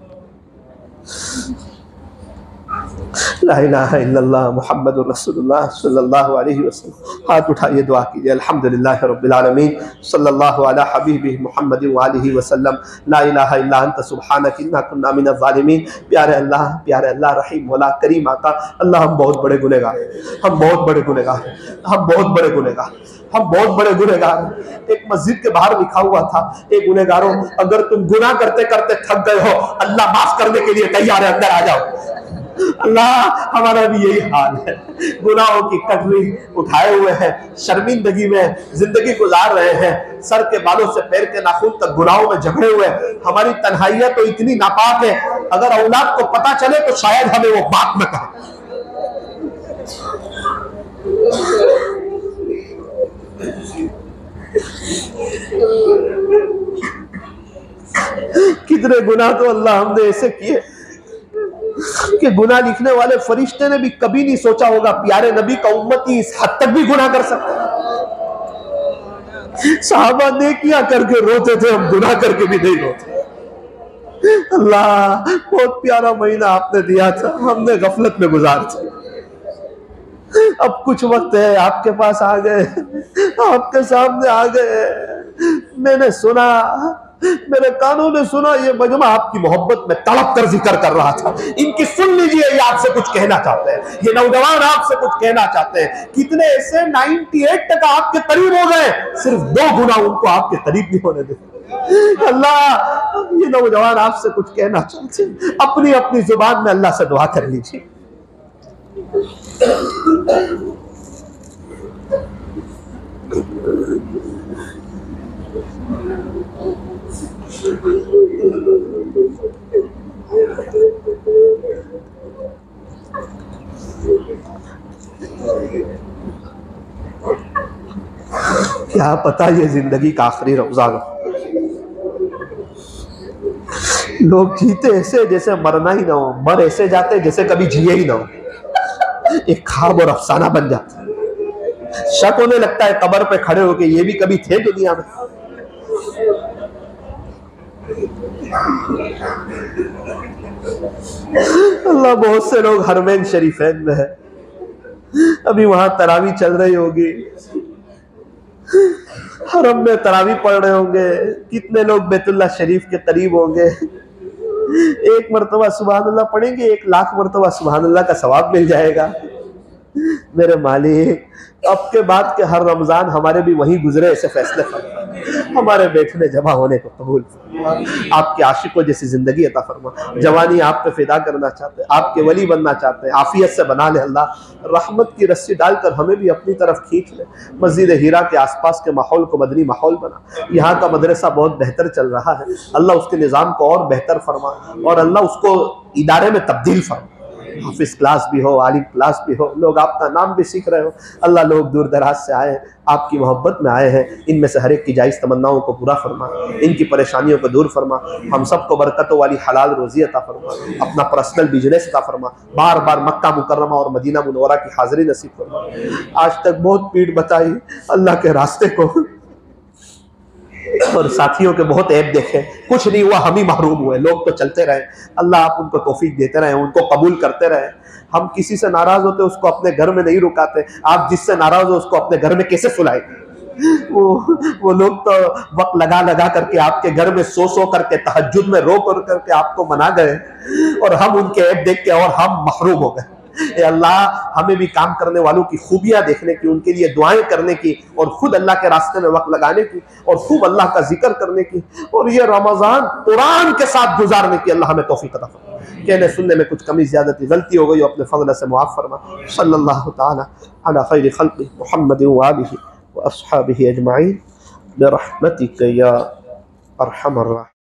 ला इलाहा इल्लल्लाह मुहम्मदुर रसूलुल्लाह सल्लल्लाहु अलैहि वसल्लम। हाथ उठाइए, दुआ कीजिए। अल्हम्दुलिल्लाह रब्बिल आलमीन, सल्लल्लाहु अला हबीबी मुहम्मद व आलिहि वसल्लम। ला इलाहा इल्ला अंत सुब्हानक इन्ना कुन्ना मिनज़ ज़ालिमीन। प्यारे अल्लाह रहीम मौला करीम आका, अल्लाह हम बहुत बड़े गुनहगार हैं, हम बहुत बड़े गुनहगार हैं, हम बहुत बड़े गुनहगार, हम बहुत बड़े गुनहगार। एक मस्जिद के बाहर लिखा हुआ था, एक गुनहगारों अगर तुम गुनाह करते करते थक गए हो, अल्लाह माफ करने के लिए तैयार है, अंदर आ जाओ। अल्लाह हमारा भी यही हाल है, गुनाहों की कटरी उठाए हुए हैं, शर्मिंदगी में जिंदगी गुजार रहे हैं, सर के बालों से पैर के नाखून तक गुनाहों में जकड़े हुए। हमारी तन्हाइयां तो इतनी नापाक है, अगर औलाद को पता चले तो शायद हमें वो बात न कहे। कितने गुनाह तो अल्लाह हमने ऐसे किए कि गुनाह लिखने वाले फरिश्ते ने भी कभी नहीं सोचा होगा प्यारे नबी का उम्मती इस हद तक भी गुनाह कर सकता है। सहाबा नेकियां करके रोते थे, हम गुनाह करके भी नहीं रोते। अल्लाह बहुत प्यारा महीना आपने दिया था, हमने गफलत में गुजार थे। अब कुछ वक्त है, आपके पास आ गए, आपके सामने आ गए। मैंने सुना, मेरे कानों ने सुना, ये मजमा आपकी मोहब्बत में तड़प कर जिक्र कर रहा था। इनकी सुन लीजिए, ये आपसे कुछ कहना चाहते हैं, ये नौजवान आपसे कुछ कहना चाहते हैं। कितने ऐसे 98% आपके करीब हो गए, सिर्फ 2 गुना उनको आपके करीब नहीं होने देते। अल्लाह ये नौजवान आपसे कुछ कहना चाहते हैं, अपनी अपनी जुबान में अल्लाह से दुआ कर लीजिए। क्या पता ये जिंदगी का आखिरी रमजान हो। लोग जीते ऐसे जैसे मरना ही ना हो, मर ऐसे जाते जैसे कभी जिए ही ना हो। एक ख्वाब और अफसाना बन जाता है। शक होने लगता है कब्र पे खड़े होके, ये भी कभी थे दुनिया में। अल्लाह बहुत से लोग हरमैन शरीफैन में है, अभी वहां तरावी चल रही होगी, हरम में तरावी पढ़ रहे होंगे। कितने लोग बैतुल्लाह शरीफ के करीब होंगे। 1 मरतबा सुभान अल्लाह पढ़ेंगे, 1 लाख मरतबा सुभान अल्लाह का सवाब मिल जाएगा। मेरे मालिक, अब के बाद के हर रमजान हमारे भी वहीं गुजरे, ऐसे फैसले फरमा, हमारे बैठने जमा होने को कबूल फरमा, आपके आशिकों जैसी जिंदगी अता फरमा। जवानी आप पे फिदा करना चाहते हैं, आपके वली बनना चाहते हैं, आफियत से बना ले अल्लाह। रहमत की रस्सी डालकर हमें भी अपनी तरफ खींच ले। मस्जिद हीरा के आसपास के माहौल को मदनी माहौल बना। यहाँ का मदरसा बहुत बेहतर चल रहा है, अल्लाह उसके निज़ाम को और बेहतर फरमा, और अल्लाह उसको इदारे में तब्दील फरमा। हाफिज क्लास भी हो, आलिम क्लास भी हो, लोग आपका नाम भी सीख रहे हो। अल्लाह लोग दूर दराज से आए, आपकी मोहब्बत में आए हैं, इनमें से हर एक की जायज़ तमन्नाओं को पूरा फरमा, इनकी परेशानियों को दूर फरमा, हम सबको बरकतों वाली हलाल रोज़ी अता फरमा, अपना पर्सनल बिजनेस अता फरमा, बार बार मक्का मुकर्रमा और मदीना मुनव्वरा की हाज़िरी नसीब फरमा। आज तक बहुत पीठ बताई अल्लाह के रास्ते को, और साथियों के बहुत ऐब देखे, कुछ नहीं हुआ, हम ही महरूम हुए। लोग तो चलते रहे, अल्लाह आप उनको तौफीक देते रहे, उनको कबूल करते रहे। हम किसी से नाराज होते उसको अपने घर में नहीं रुकाते, आप जिससे नाराज हो उसको अपने घर में कैसे सुलाएंगे? वो लोग तो वक्त लगा लगा करके आपके घर में सो करके तहज्जुद में रो करके आपको मना गए, और हम उनके ऐब देख के और हम महरूम हो गए। ए अल्लाह, हमें भी काम करने वालों की खूबियां देखने की, उनके लिए दुआएं करने की, और खुद अल्लाह के रास्ते में वक्त लगाने की, और खूब अल्लाह का जिक्र करने की, और ये रमजान कुरान के साथ गुजारने की अल्लाह हमें तौफीक अता फरमा। कहने सुनने में कुछ कमी ज्यादती गलती हो गई हो, अपने फज़ल से मुआफ़ फरमा। सल्लल्लाहु तआला अला खैरि खल्क़ि मुहम्मद व आलिहि व अस्हाबिहि अजमईन बिरहमतिक या अरहमर राहिमीन।